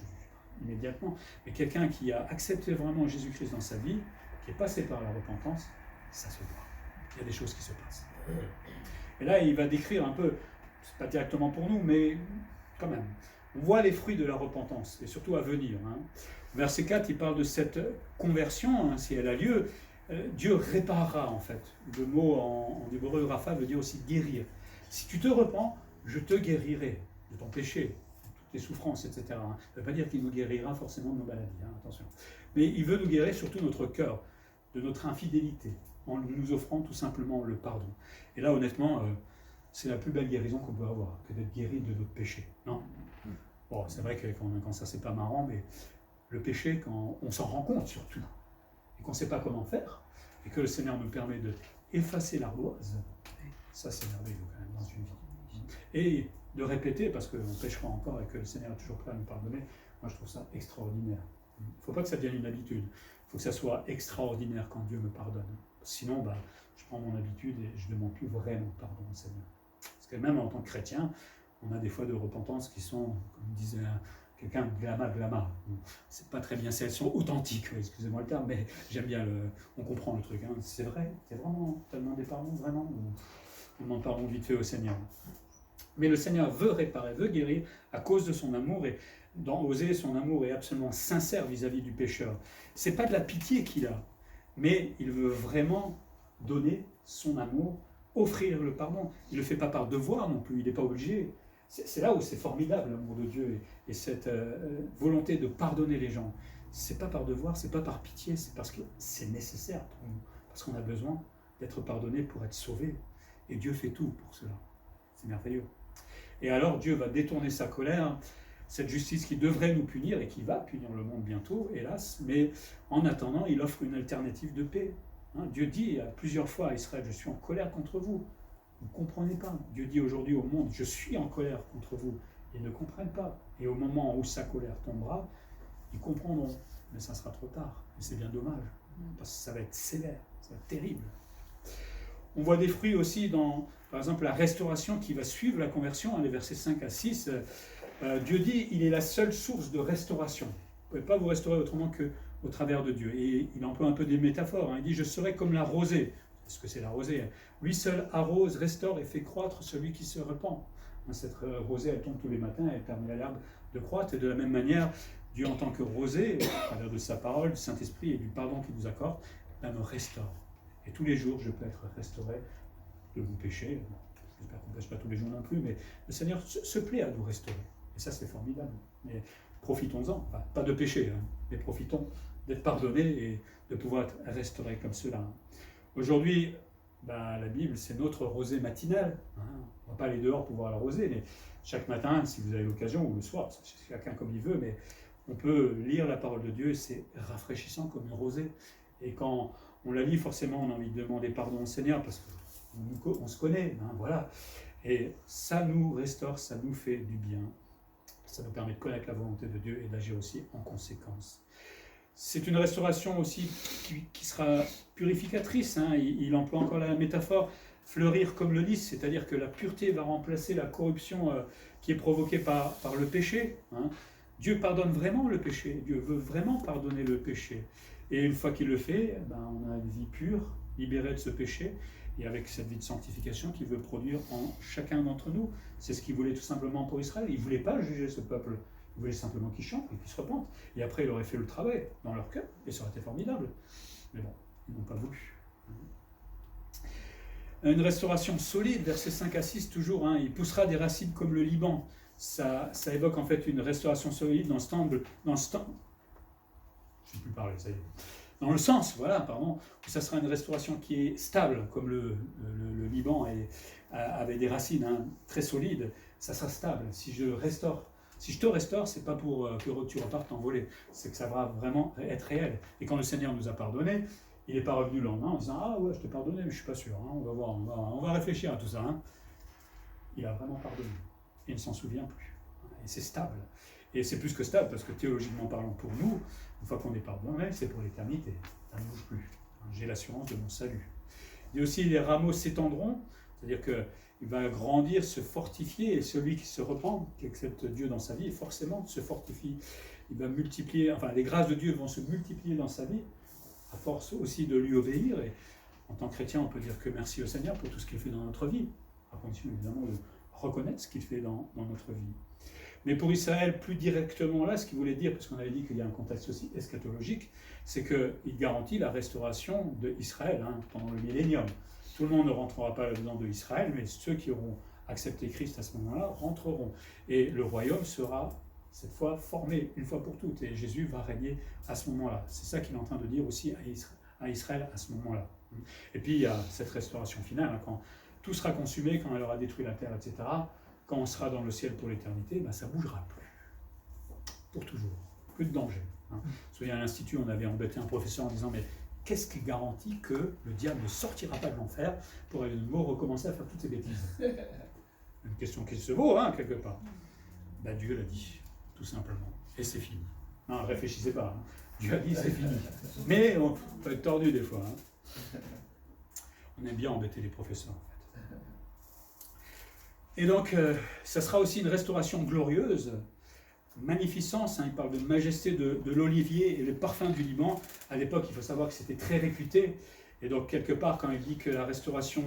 immédiatement, mais quelqu'un qui a accepté vraiment Jésus-Christ dans sa vie, qui est passé par la repentance, ça se voit. Il y a des choses qui se passent. Et là, il va décrire un peu, c'est pas directement pour nous, mais quand même, on voit les fruits de la repentance, et surtout à venir. Verset 4, il parle de cette conversion, si elle a lieu, Dieu réparera en fait. Le mot en hébreu, Rapha, veut dire aussi guérir. Si tu te repens, je te guérirai de ton péché, de toutes tes souffrances, etc. Ça ne veut pas dire qu'il nous guérira forcément de nos maladies, attention. Mais il veut nous guérir surtout notre cœur, de notre infidélité, en nous offrant tout simplement le pardon. Et là, honnêtement, c'est la plus belle guérison qu'on peut avoir, que d'être guéri de notre péché, non? Bon, c'est vrai que quand ça, c'est pas marrant, mais le péché, quand on s'en rend compte surtout, et qu'on ne sait pas comment faire, et que le Seigneur nous permet d'effacer l'ardoise, ça c'est merveilleux quand même dans une vie. Et de répéter, parce qu'on péchera encore et que le Seigneur est toujours prêt à nous pardonner, moi je trouve ça extraordinaire. Il ne faut pas que ça devienne une habitude, il faut que ça soit extraordinaire quand Dieu me pardonne. Sinon, je prends mon habitude et je ne demande plus vraiment pardon au Seigneur. Parce que même en tant que chrétien, on a des fois de repentance qui sont, comme disait quelqu'un, glama. C'est pas très bien, elles sont authentiques, excusez-moi le terme, mais j'aime bien, on comprend le truc. C'est vrai, c'est vraiment, tu as demandé pardon, vraiment, on demande pardon vite fait au Seigneur. Mais le Seigneur veut réparer, veut guérir à cause de son amour, et dans Osée, son amour est absolument sincère vis-à-vis du pécheur. C'est pas de la pitié qu'il a, mais il veut vraiment donner son amour, offrir le pardon. Il ne le fait pas par devoir non plus, il n'est pas obligé. C'est là où c'est formidable l'amour de Dieu et cette volonté de pardonner les gens. C'est pas par devoir, c'est pas par pitié, c'est parce que c'est nécessaire pour nous, parce qu'on a besoin d'être pardonné pour être sauvé. Et Dieu fait tout pour cela. C'est merveilleux. Et alors Dieu va détourner sa colère, cette justice qui devrait nous punir et qui va punir le monde bientôt, hélas, mais en attendant, il offre une alternative de paix. Dieu dit plusieurs fois à Israël, je suis en colère contre vous. Vous ne comprenez pas. Dieu dit aujourd'hui au monde, je suis en colère contre vous. Ils ne comprennent pas. Et au moment où sa colère tombera, ils comprendront. Mais ça sera trop tard. Et c'est bien dommage. Parce que ça va être sévère, ça va être terrible. On voit des fruits aussi dans, par exemple, la restauration qui va suivre la conversion, les versets 5 à 6. Dieu dit, il est la seule source de restauration. Vous ne pouvez pas vous restaurer autrement qu'au travers de Dieu. Et il emploie un peu des métaphores. Il dit, je serai comme la rosée. Ce que c'est la rosée. Lui seul arrose, restaure et fait croître celui qui se repent. Cette rosée, elle tombe tous les matins, elle permet à l'herbe de croître. Et de la même manière, Dieu en tant que rosée, au travers de sa parole, du Saint-Esprit et du pardon qu'il nous accorde, me restaure. Et tous les jours, je peux être restauré de mon péché. J'espère qu'on ne pêche pas tous les jours non plus, mais le Seigneur se plaît à nous restaurer. Et ça, c'est formidable. Mais profitons-en. Enfin, pas de péché, mais profitons d'être pardonnés et de pouvoir être restaurés comme cela. Aujourd'hui, la Bible, c'est notre rosée matinale. On ne va pas aller dehors pour voir la rosée, mais chaque matin, si vous avez l'occasion, ou le soir, c'est chacun comme il veut, mais on peut lire la parole de Dieu, c'est rafraîchissant comme une rosée. Et quand on la lit, forcément, on a envie de demander pardon au Seigneur, parce qu'on se connaît, hein, voilà. Et ça nous restaure, ça nous fait du bien. Ça nous permet de connaître la volonté de Dieu et d'agir aussi en conséquence. C'est une restauration aussi qui sera purificatrice. Hein. Il emploie encore la métaphore fleurir comme le lys, c'est-à-dire que la pureté va remplacer la corruption qui est provoquée par le péché. Hein. Dieu pardonne vraiment le péché. Dieu veut vraiment pardonner le péché. Et une fois qu'il le fait, on a une vie pure, libérée de ce péché, et avec cette vie de sanctification qu'il veut produire en chacun d'entre nous. C'est ce qu'il voulait tout simplement pour Israël. Il ne voulait pas juger ce peuple. Il voulait simplement qu'ils chantent et qu'ils se repentent. Et après, il aurait fait le travail dans leur cœur, et ça aurait été formidable. Mais bon, ils n'ont pas voulu. Une restauration solide, versets 5 à 6, toujours. Hein, il poussera des racines comme le Liban. Ça évoque en fait une restauration solide dans ce temps. Je ne sais plus parler, ça y est. Dans le sens, voilà, pardon, où ça sera une restauration qui est stable, comme le Liban avait des racines très solides, ça sera stable. Si je te restaure, c'est pas pour que tu repartes envolé, c'est que ça va vraiment être réel. Et quand le Seigneur nous a pardonné, il n'est pas revenu le lendemain en disant « Ah ouais, je t'ai pardonné, mais je ne suis pas sûr, hein, on va voir, on va réfléchir à tout ça. Hein. » Il a vraiment pardonné, et il ne s'en souvient plus. Et c'est stable. Et c'est plus que stable, parce que théologiquement parlant, pour nous, une fois qu'on est pardonné, c'est pour l'éternité. Ça ne bouge plus. J'ai l'assurance de mon salut. Et aussi, les rameaux s'étendront, c'est-à-dire qu'il va grandir, se fortifier, et celui qui se repent, qui accepte Dieu dans sa vie, forcément se fortifie. Il va multiplier, enfin, les grâces de Dieu vont se multiplier dans sa vie, à force aussi de lui obéir. Et en tant que chrétien, on peut dire que merci au Seigneur pour tout ce qu'il fait dans notre vie, à condition évidemment de reconnaître ce qu'il fait dans notre vie. Mais pour Israël, plus directement là, ce qu'il voulait dire, parce qu'on avait dit qu'il y a un contexte aussi eschatologique, c'est qu'il garantit la restauration d'Israël pendant le millénium. Tout le monde ne rentrera pas dedans de Israël, mais ceux qui auront accepté Christ à ce moment-là rentreront. Et le royaume sera cette fois formé une fois pour toutes, et Jésus va régner à ce moment-là. C'est ça qu'il est en train de dire aussi à Israël à ce moment-là. Et puis il y a cette restauration finale, quand tout sera consumé, quand elle aura détruit la terre, etc., quand on sera dans le ciel pour l'éternité, ça ne bougera plus. Pour toujours. Plus de danger. Vous vous souvenez, à l'Institut, on avait embêté un professeur en disant « Mais qu'est-ce qui garantit que le diable ne sortira pas de l'enfer pour à nouveau recommencer à faire toutes ces bêtises ?» Une question qui se vaut, quelque part. Dieu l'a dit, tout simplement. Et c'est fini. Non, réfléchissez pas. Dieu a dit, c'est fini. Mais on peut être tordu des fois. On aime bien embêter les professeurs, en fait. Et donc, ça sera aussi une restauration glorieuse, magnificence. Il parle de majesté de l'olivier et le parfum du Liban. À l'époque, il faut savoir que c'était très réputé. Et donc, quelque part, quand il dit que la restauration,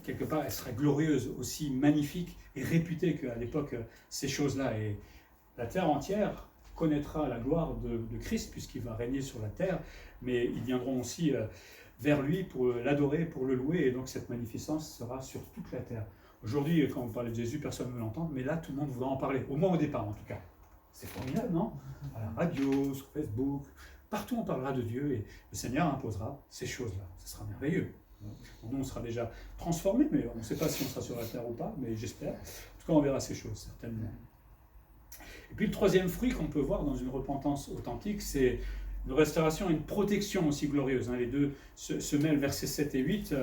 quelque part, elle sera glorieuse, aussi magnifique et réputée qu'à l'époque, ces choses-là. Et la terre entière connaîtra la gloire de Christ, puisqu'il va régner sur la terre. Mais ils viendront aussi vers lui pour l'adorer, pour le louer. Et donc, cette magnificence sera sur toute la terre. Aujourd'hui, quand on parle de Jésus, personne ne veut l'entendre, mais là, tout le monde voudra en parler, au moins au départ en tout cas. C'est formidable, non? À la radio, sur Facebook, partout on parlera de Dieu et le Seigneur imposera ces choses-là. Ce sera merveilleux. Nous, on sera déjà transformés, mais on ne sait pas si on sera sur la terre ou pas, mais j'espère. En tout cas, on verra ces choses, certainement. Et puis le troisième fruit qu'on peut voir dans une repentance authentique, c'est une restauration et une protection aussi glorieuse. Les deux se mêlent, versets 7 et 8.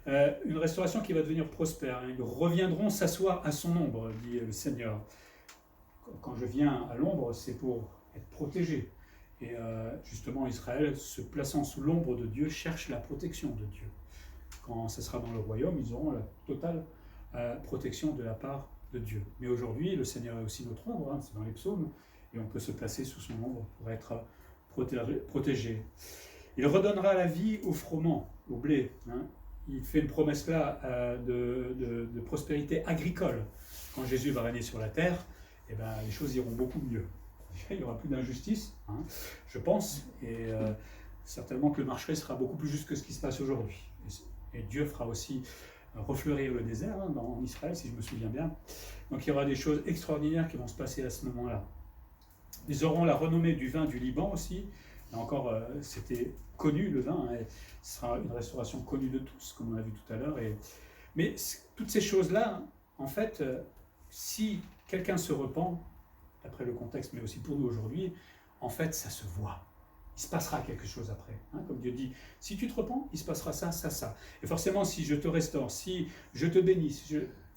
Une restauration qui va devenir prospère. Ils reviendront s'asseoir à son ombre, dit le Seigneur. Quand je viens à l'ombre, c'est pour être protégé. Et justement, Israël, se plaçant sous l'ombre de Dieu, cherche la protection de Dieu. Quand ce sera dans le royaume, ils auront la totale protection de la part de Dieu. Mais aujourd'hui, le Seigneur est aussi notre ombre, c'est dans les psaumes, et on peut se placer sous son ombre pour être protégé. Il redonnera la vie au froment, au blé. Il fait une promesse là de prospérité agricole. Quand Jésus va régner sur la terre, les choses iront beaucoup mieux. Il n'y aura plus d'injustice, je pense, et certainement que le marché sera beaucoup plus juste que ce qui se passe aujourd'hui. Et Dieu fera aussi refleurir le désert en Israël, si je me souviens bien. Donc il y aura des choses extraordinaires qui vont se passer à ce moment-là. Ils auront la renommée du vin du Liban aussi. Là encore, c'était connu le vin, et ce sera une restauration connue de tous, comme on a vu tout à l'heure. Mais toutes ces choses-là, en fait, si quelqu'un se repent, d'après le contexte, mais aussi pour nous aujourd'hui, en fait, ça se voit. Il se passera quelque chose après. Comme Dieu dit, si tu te repens, il se passera ça, ça, ça. Et forcément, si je te restaure, si je te bénis,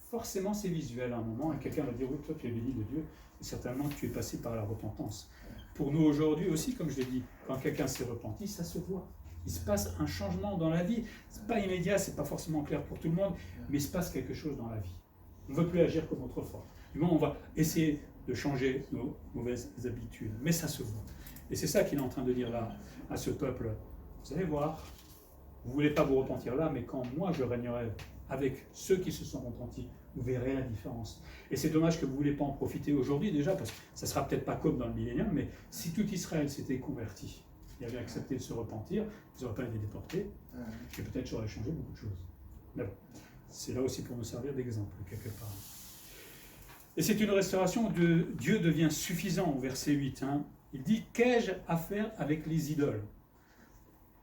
forcément c'est visuel à un moment, et quelqu'un va dire, oui, toi tu es béni de Dieu, et certainement tu es passé par la repentance. Pour nous aujourd'hui aussi, comme je l'ai dit, quand quelqu'un s'est repenti, ça se voit. Il se passe un changement dans la vie. C'est pas immédiat, c'est pas forcément clair pour tout le monde, mais il se passe quelque chose dans la vie. On ne veut plus agir comme autrefois. Du moment, on va essayer de changer nos mauvaises habitudes, mais ça se voit. Et c'est ça qu'il est en train de dire là à ce peuple. Vous allez voir, vous ne voulez pas vous repentir là, mais quand moi je régnerai avec ceux qui se sont repentis, vous verrez la différence. Et c'est dommage que vous ne voulez pas en profiter aujourd'hui déjà, parce que ça ne sera peut-être pas comme dans le millénium, mais si tout Israël s'était converti, il avait accepté de se repentir, ils n'auraient pas été déportés, et peut-être j'aurais changé beaucoup de choses. Mais bon, c'est là aussi pour nous servir d'exemple, quelque part. Et c'est une restauration de Dieu devient suffisant, au verset 8. Il dit, qu'ai-je à faire avec les idoles?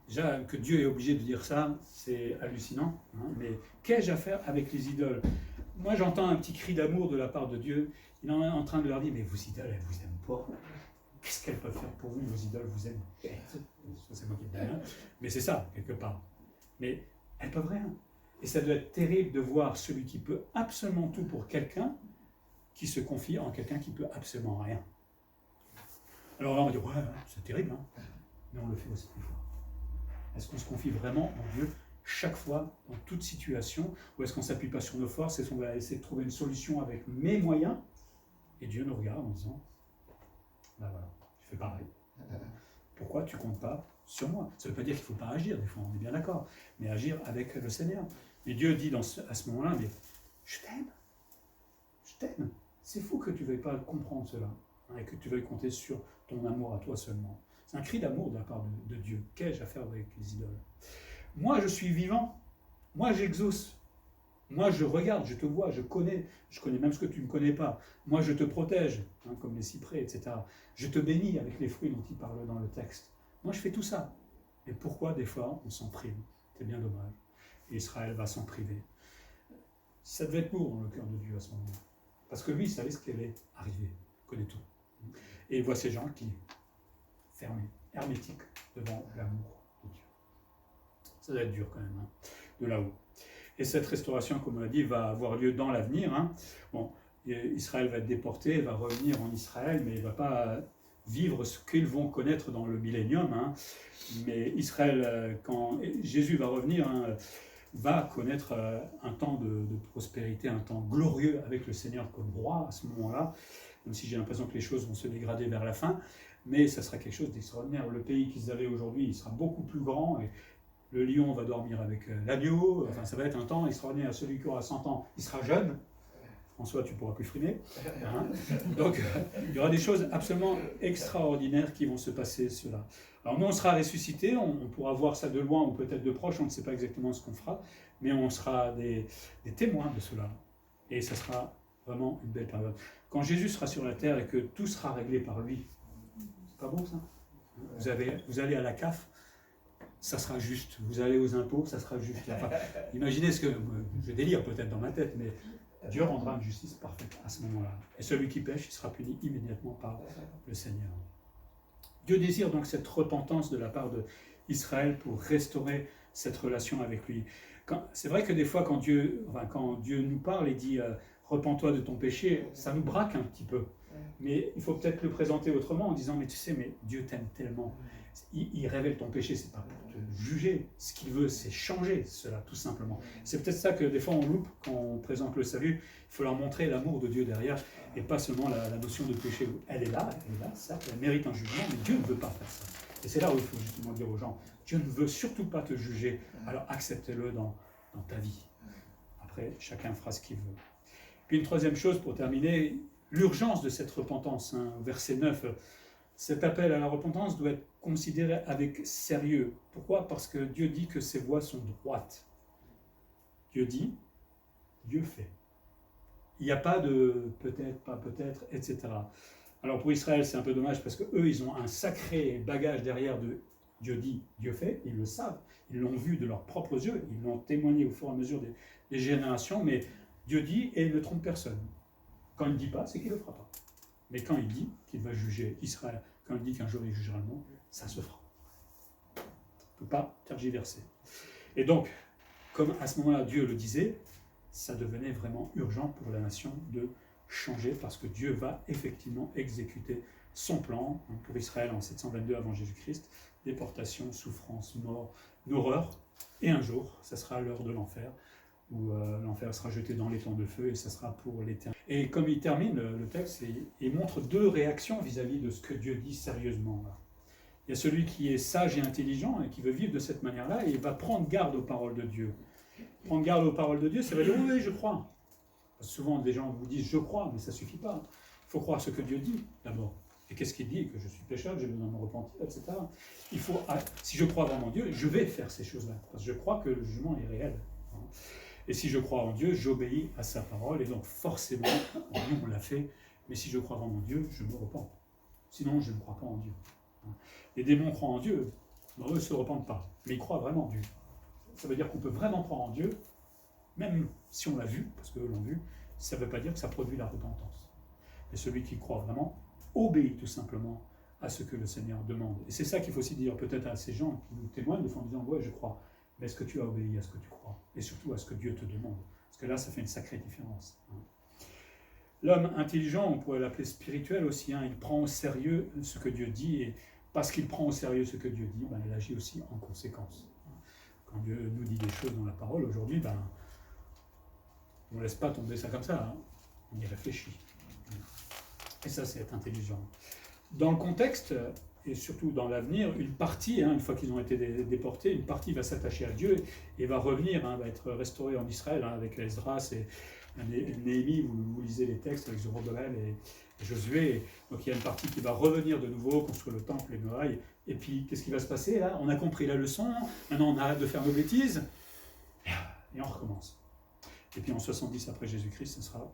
Déjà, que Dieu est obligé de dire ça, c'est hallucinant. Mais qu'ai-je à faire avec les idoles? Moi, j'entends un petit cri d'amour de la part de Dieu. Il est en train de leur dire, mais vos idoles, elles vous aiment pas. Qu'est-ce qu'elles peuvent faire pour vous? Vos idoles vous aiment. C'est moi qui dis rien. Mais c'est ça, quelque part. Mais elles peuvent rien. Et ça doit être terrible de voir celui qui peut absolument tout pour quelqu'un, qui se confie en quelqu'un qui peut absolument rien. Alors là, on va dire, ouais, c'est terrible, mais on le fait aussi des fois. Est-ce qu'on se confie vraiment en Dieu chaque fois, dans toute situation, ou est-ce qu'on ne s'appuie pas sur nos forces, est-ce qu'on va essayer de trouver une solution avec mes moyens, et Dieu nous regarde en disant, ben voilà, tu fais pareil. Pourquoi tu ne comptes pas sur moi? Ça ne veut pas dire qu'il ne faut pas agir, des fois, on est bien d'accord, mais agir avec le Seigneur. Et Dieu dit à ce moment-là, mais je t'aime. C'est fou que tu ne veuilles pas comprendre cela, et que tu veuilles compter sur ton amour à toi seulement. C'est un cri d'amour de la part de Dieu. Qu'ai-je à faire avec les idoles? Moi, je suis vivant. Moi, j'exauce. Moi, je regarde, je te vois, je connais même ce que tu ne connais pas. Moi, je te protège, comme les cyprès, etc. Je te bénis avec les fruits dont il parle dans le texte. Moi, je fais tout ça. Et pourquoi, des fois, on s'en prive? C'est bien dommage. Et Israël va s'en priver. Ça devait être lourd dans le cœur de Dieu à ce moment-là. Parce que lui, il savait ce qui allait arriver. Il connaît tout. Et il voit ces gens qui fermés, hermétiques devant l'amour de Dieu. Ça doit être dur quand même, de là-haut. Et cette restauration, comme on l'a dit, va avoir lieu dans l'avenir. Bon, Israël va être déporté, va revenir en Israël, mais il ne va pas vivre ce qu'ils vont connaître dans le millénium. Mais Israël, quand Jésus va revenir, va connaître un temps de prospérité, un temps glorieux avec le Seigneur comme roi à ce moment-là, même si j'ai l'impression que les choses vont se dégrader vers la fin, mais ça sera quelque chose d'extraordinaire. Le pays qu'ils avaient aujourd'hui, il sera beaucoup plus grand, et le lion va dormir avec l'agneau, enfin ça va être un temps extraordinaire. Celui qui aura 100 ans, il sera jeune. François, tu ne pourras plus frimer. Donc, il y aura des choses absolument extraordinaires qui vont se passer, cela. Alors nous, on sera ressuscités, on pourra voir ça de loin ou peut-être de proche, on ne sait pas exactement ce qu'on fera, mais on sera des témoins de cela. Et ça sera vraiment une belle période. Quand Jésus sera sur la terre et que tout sera réglé par lui, c'est pas bon ça? Vous allez à la CAF, ça sera juste. Vous allez aux impôts, ça sera juste. Enfin, imaginez ce que, je délire peut-être dans ma tête, mais Dieu rendra une justice parfaite à ce moment-là. Et celui qui pêche, il sera puni immédiatement par le Seigneur. Dieu désire donc cette repentance de la part d'Israël pour restaurer cette relation avec lui. C'est vrai que des fois, quand Dieu nous parle et dit « repens-toi de ton péché », ça nous braque un petit peu. Mais il faut peut-être le présenter autrement en disant « mais tu sais, mais Dieu t'aime tellement ». Il révèle ton péché, c'est pas pour te juger. Ce qu'il veut, c'est changer cela, tout simplement. C'est peut-être ça que des fois on loupe quand on présente le salut. Il faut leur montrer l'amour de Dieu derrière et pas seulement la notion de péché. Elle est là, ça, elle mérite un jugement, mais Dieu ne veut pas faire ça. Et c'est là où il faut justement dire aux gens, Dieu ne veut surtout pas te juger, alors accepte-le dans ta vie. Après, chacun fera ce qu'il veut. Puis une troisième chose pour terminer, l'urgence de cette repentance, verset 9. Cet appel à la repentance doit être considéré avec sérieux. Pourquoi? Parce que Dieu dit que ses voies sont droites. Dieu dit, Dieu fait. Il n'y a pas de peut-être, pas peut-être, etc. Alors pour Israël, c'est un peu dommage parce qu'eux, ils ont un sacré bagage derrière de Dieu dit, Dieu fait, ils le savent, ils l'ont vu de leurs propres yeux, ils l'ont témoigné au fur et à mesure des générations, mais Dieu dit et il ne trompe personne. Quand il ne dit pas, c'est qu'il ne le fera pas. Mais quand il dit qu'il va juger Israël, quand il dit qu'un jour il jugera le monde, ça se fera. On ne peut pas tergiverser. Et donc, comme à ce moment-là Dieu le disait, ça devenait vraiment urgent pour la nation de changer parce que Dieu va effectivement exécuter son plan pour Israël en 722 avant Jésus-Christ, déportation, souffrance, mort, horreur, et un jour, ça sera l'heure de l'enfer, où l'enfer sera jeté dans les temps de feu et ça sera pour l'éternité. Et comme il termine le texte, il montre deux réactions vis-à-vis de ce que Dieu dit sérieusement. Là. Il y a celui qui est sage et intelligent et qui veut vivre de cette manière-là et il va prendre garde aux paroles de Dieu. Prendre garde aux paroles de Dieu, ça veut dire oui, je crois. Parce que souvent, des gens vous disent je crois, mais ça ne suffit pas. Il faut croire ce que Dieu dit d'abord. Et qu'est-ce qu'il dit? Que je suis pécheur, que j'ai besoin de me repentir, etc. Il faut, si je crois vraiment en Dieu, je vais faire ces choses-là. Parce que je crois que le jugement est réel. Et si je crois en Dieu, j'obéis à sa parole. Et donc forcément, nous on l'a fait, mais si je crois vraiment en Dieu, je me repens. Sinon, je ne crois pas en Dieu. Les démons croient en Dieu, mais eux ne se repentent pas. Mais ils croient vraiment en Dieu. Ça veut dire qu'on peut vraiment croire en Dieu, même si on l'a vu, parce qu'eux l'ont vu, ça ne veut pas dire que ça produit la repentance. Et celui qui croit vraiment obéit tout simplement à ce que le Seigneur demande. Et c'est ça qu'il faut aussi dire peut-être à ces gens qui nous témoignent des fois en disant « Ouais, je crois ». Mais est-ce que tu as obéi à ce que tu crois? Et surtout à ce que Dieu te demande? Parce que là, ça fait une sacrée différence. L'homme intelligent, on pourrait l'appeler spirituel aussi, il prend au sérieux ce que Dieu dit, et parce qu'il prend au sérieux ce que Dieu dit, il agit aussi en conséquence. Quand Dieu nous dit des choses dans la parole, aujourd'hui, on ne laisse pas tomber ça comme ça, on y réfléchit. Et ça, c'est être intelligent. Dans le contexte, et surtout dans l'avenir, une partie, une fois qu'ils ont été déportés, une partie va s'attacher à Dieu et va revenir, va être restaurée en Israël, avec Esdras et Néhémie, vous lisez les textes avec Zorobabel et Josué. Donc il y a une partie qui va revenir de nouveau, construire le temple, les murailles. Et puis, qu'est-ce qui va se passer là? On a compris la leçon, maintenant on arrête de faire nos bêtises, et on recommence. Et puis en 70 après Jésus-Christ, ce sera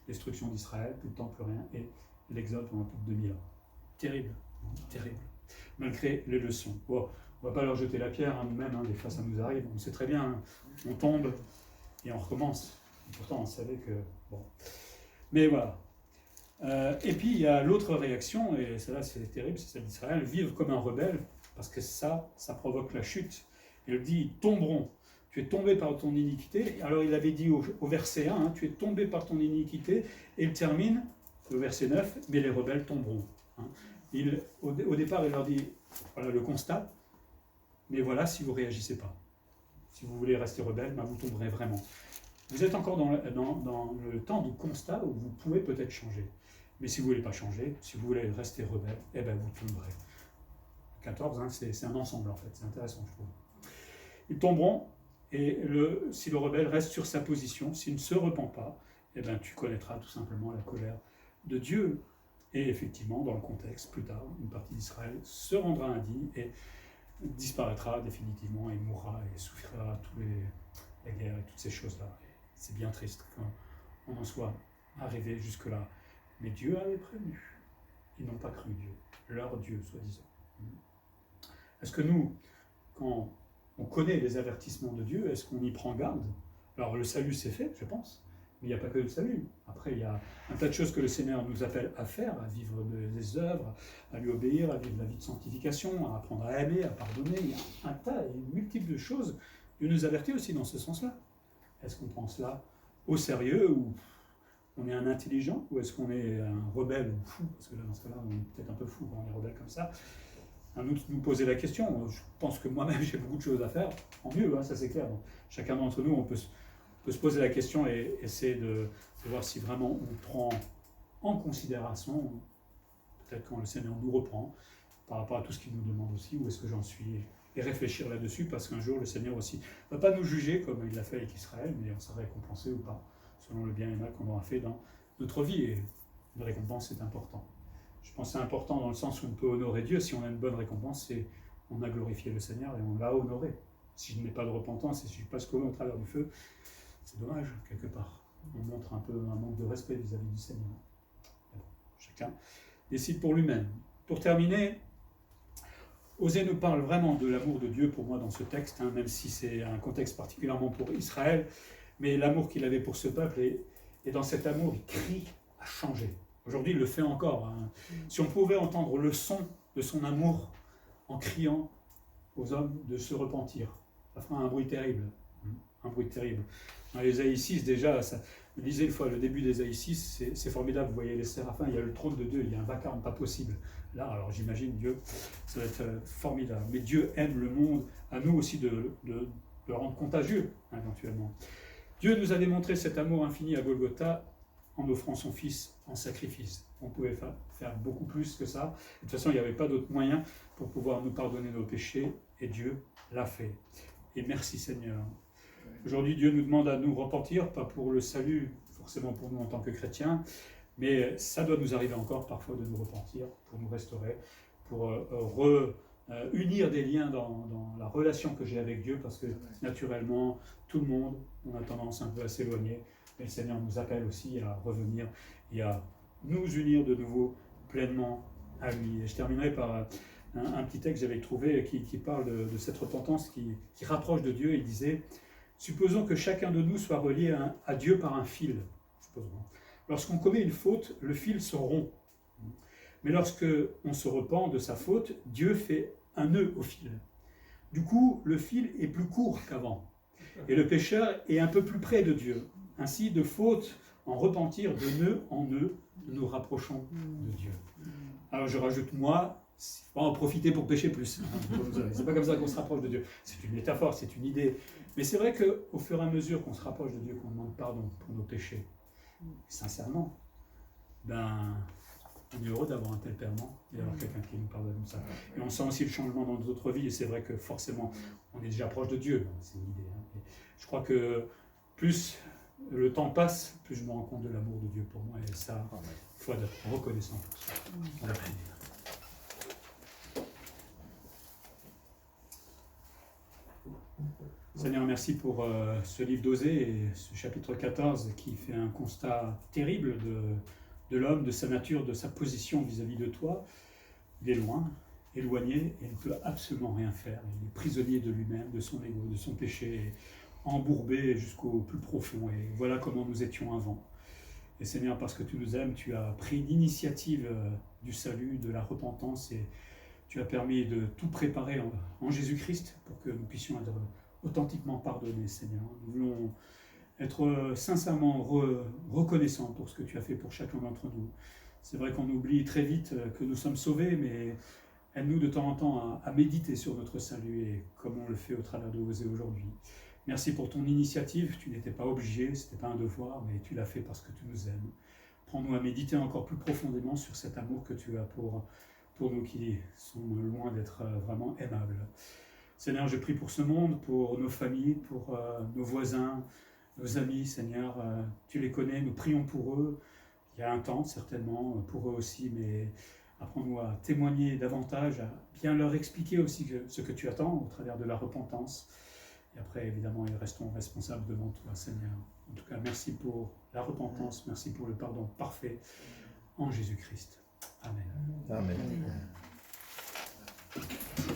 destruction d'Israël, plus de temps, plus rien, et l'exode pendant plus de 2000 ans. Terrible, terrible. Malgré les leçons. Bon, on ne va pas leur jeter la pierre, nous-mêmes, des fois ça nous arrive, on sait très bien, on tombe et on recommence. Et pourtant on savait que... Bon. Mais voilà. Et puis il y a l'autre réaction, et celle-là c'est terrible, c'est celle d'Israël, vivre comme un rebelle, parce que ça provoque la chute. Il dit, ils tomberont. Tu es tombé par ton iniquité. Alors il avait dit au verset 1, tu es tombé par ton iniquité, et il termine, au verset 9, mais les rebelles tomberont. Au départ, il leur dit, voilà le constat, mais voilà si vous ne réagissez pas. Si vous voulez rester rebelle, vous tomberez vraiment. Vous êtes encore dans le temps du constat où vous pouvez peut-être changer. Mais si vous ne voulez pas changer, si vous voulez rester rebelle, vous tomberez. 14, c'est un ensemble en fait, c'est intéressant je trouve. Ils tomberont, et si le rebelle reste sur sa position, s'il ne se repent pas, tu connaîtras tout simplement la colère de Dieu. Et effectivement, dans le contexte, plus tard, une partie d'Israël se rendra indigne et disparaîtra définitivement et mourra et souffrira toutes les guerres et toutes ces choses-là. C'est bien triste qu'on en soit arrivé jusque-là. Mais Dieu avait prévenu. Ils n'ont pas cru Dieu, leur Dieu, soi-disant. Est-ce que nous, quand on connaît les avertissements de Dieu, est-ce qu'on y prend garde? Alors le salut c'est fait, je pense. Mais il n'y a pas que le salut. Après, il y a un tas de choses que le Seigneur nous appelle à faire, à vivre des œuvres, à lui obéir, à vivre la vie de sanctification, à apprendre à aimer, à pardonner. Il y a un tas et une multitude de choses. Dieu nous avertit aussi dans ce sens-là. Est-ce qu'on prend cela au sérieux ou on est un intelligent ou est-ce qu'on est un rebelle ou fou? Parce que là, dans ce cas-là, on est peut-être un peu fou quand on est rebelle comme ça. À nous de nous poser la question. Je pense que moi-même, j'ai beaucoup de choses à faire. En mieux, ça c'est clair. Donc, chacun d'entre nous, on peut se poser la question et essayer de voir si vraiment on prend en considération, peut-être quand le Seigneur nous reprend, par rapport à tout ce qu'il nous demande aussi, où est-ce que j'en suis, et réfléchir là-dessus, parce qu'un jour le Seigneur aussi ne va pas nous juger comme il l'a fait avec Israël, mais on sera récompensé ou pas, selon le bien et le mal qu'on aura fait dans notre vie, et une récompense c'est important. Je pense que c'est important dans le sens où on peut honorer Dieu, si on a une bonne récompense, c'est on a glorifié le Seigneur et on l'a honoré. Si je n'ai pas de repentance et si je passe comme au travers du feu, c'est dommage, quelque part. On montre un peu un manque de respect vis-à-vis du Seigneur. Bon, chacun décide pour lui-même. Pour terminer, Osée nous parle vraiment de l'amour de Dieu pour moi dans ce texte, même si c'est un contexte particulièrement pour Israël, mais l'amour qu'il avait pour ce peuple, et dans cet amour, il crie à changer. Aujourd'hui, il le fait encore. Hein. Si on pouvait entendre le son de son amour en criant aux hommes de se repentir, ça fera un bruit terrible. Un bruit terrible. Dans l'Ésaïe 6, déjà, ça, lisez une fois le début d'Ésaïe 6, c'est formidable. Vous voyez les séraphins, il y a le trône de Dieu, il y a un vacarme pas possible. Là, alors j'imagine Dieu, ça va être formidable. Mais Dieu aime le monde, à nous aussi de le rendre contagieux, éventuellement. Dieu nous a démontré cet amour infini à Golgotha en offrant son Fils en sacrifice. On pouvait faire beaucoup plus que ça. De toute façon, il n'y avait pas d'autre moyen pour pouvoir nous pardonner nos péchés, et Dieu l'a fait. Et merci Seigneur. Aujourd'hui, Dieu nous demande à nous repentir, pas pour le salut, forcément pour nous en tant que chrétiens, mais ça doit nous arriver encore parfois de nous repentir, pour nous restaurer, pour unir des liens dans la relation que j'ai avec Dieu, parce que naturellement, tout le monde, on a tendance un peu à s'éloigner, mais le Seigneur nous appelle aussi à revenir et à nous unir de nouveau pleinement à lui. Et je terminerai par un petit texte que j'avais trouvé qui parle de cette repentance qui rapproche de Dieu. Il disait: supposons que chacun de nous soit relié à Dieu par un fil. Lorsqu'on commet une faute, le fil se rompt. Mais lorsque on se repent de sa faute, Dieu fait un nœud au fil. Du coup, le fil est plus court qu'avant. Et le pécheur est un peu plus près de Dieu. Ainsi, de faute en repentir, de nœud en nœud, nous nous rapprochons de Dieu. Alors je rajoute moi, il faut en profiter pour pécher plus. C'est pas comme ça qu'on se rapproche de Dieu. C'est une métaphore, c'est une idée. Mais c'est vrai qu'au fur et à mesure qu'on se rapproche de Dieu, qu'on demande pardon pour nos péchés, sincèrement, on est heureux d'avoir un tel paiement et d'avoir quelqu'un qui nous pardonne comme ça. Et on sent aussi le changement dans notre vie, et c'est vrai que forcément, on est déjà proche de Dieu. C'est une idée. Hein. Je crois que plus le temps passe, plus je me rends compte de l'amour de Dieu pour moi, et ça, il faut être reconnaissant pour ça. On va prier. Seigneur, merci pour ce livre d'Osée et ce chapitre 14 qui fait un constat terrible de l'homme, de sa nature, de sa position vis-à-vis de toi. Il est loin, éloigné, et il ne peut absolument rien faire. Il est prisonnier de lui-même, de son ego, de son péché, embourbé jusqu'au plus profond. Et voilà comment nous étions avant. Et Seigneur, parce que tu nous aimes, tu as pris l'initiative du salut, de la repentance, et tu as permis de tout préparer en Jésus-Christ pour que nous puissions être authentiquement pardonnés, Seigneur. Nous voulons être sincèrement reconnaissants pour ce que tu as fait pour chacun d'entre nous. C'est vrai qu'on oublie très vite que nous sommes sauvés, mais aide-nous de temps en temps à méditer sur notre salut, et comme on le fait au travers de Osée aujourd'hui. Merci pour ton initiative, tu n'étais pas obligé, ce n'était pas un devoir, mais tu l'as fait parce que tu nous aimes. Prends-nous à méditer encore plus profondément sur cet amour que tu as pour nous qui sommes loin d'être vraiment aimables. Seigneur, je prie pour ce monde, pour nos familles, pour nos voisins, nos amis, Seigneur. Tu les connais, nous prions pour eux. Il y a un temps, certainement, pour eux aussi, mais apprends-nous à témoigner davantage, à bien leur expliquer aussi ce que tu attends au travers de la repentance. Et après, évidemment, ils resteront responsables devant toi, Seigneur. En tout cas, merci pour la repentance, merci pour le pardon parfait en Jésus-Christ. Amen. Amen.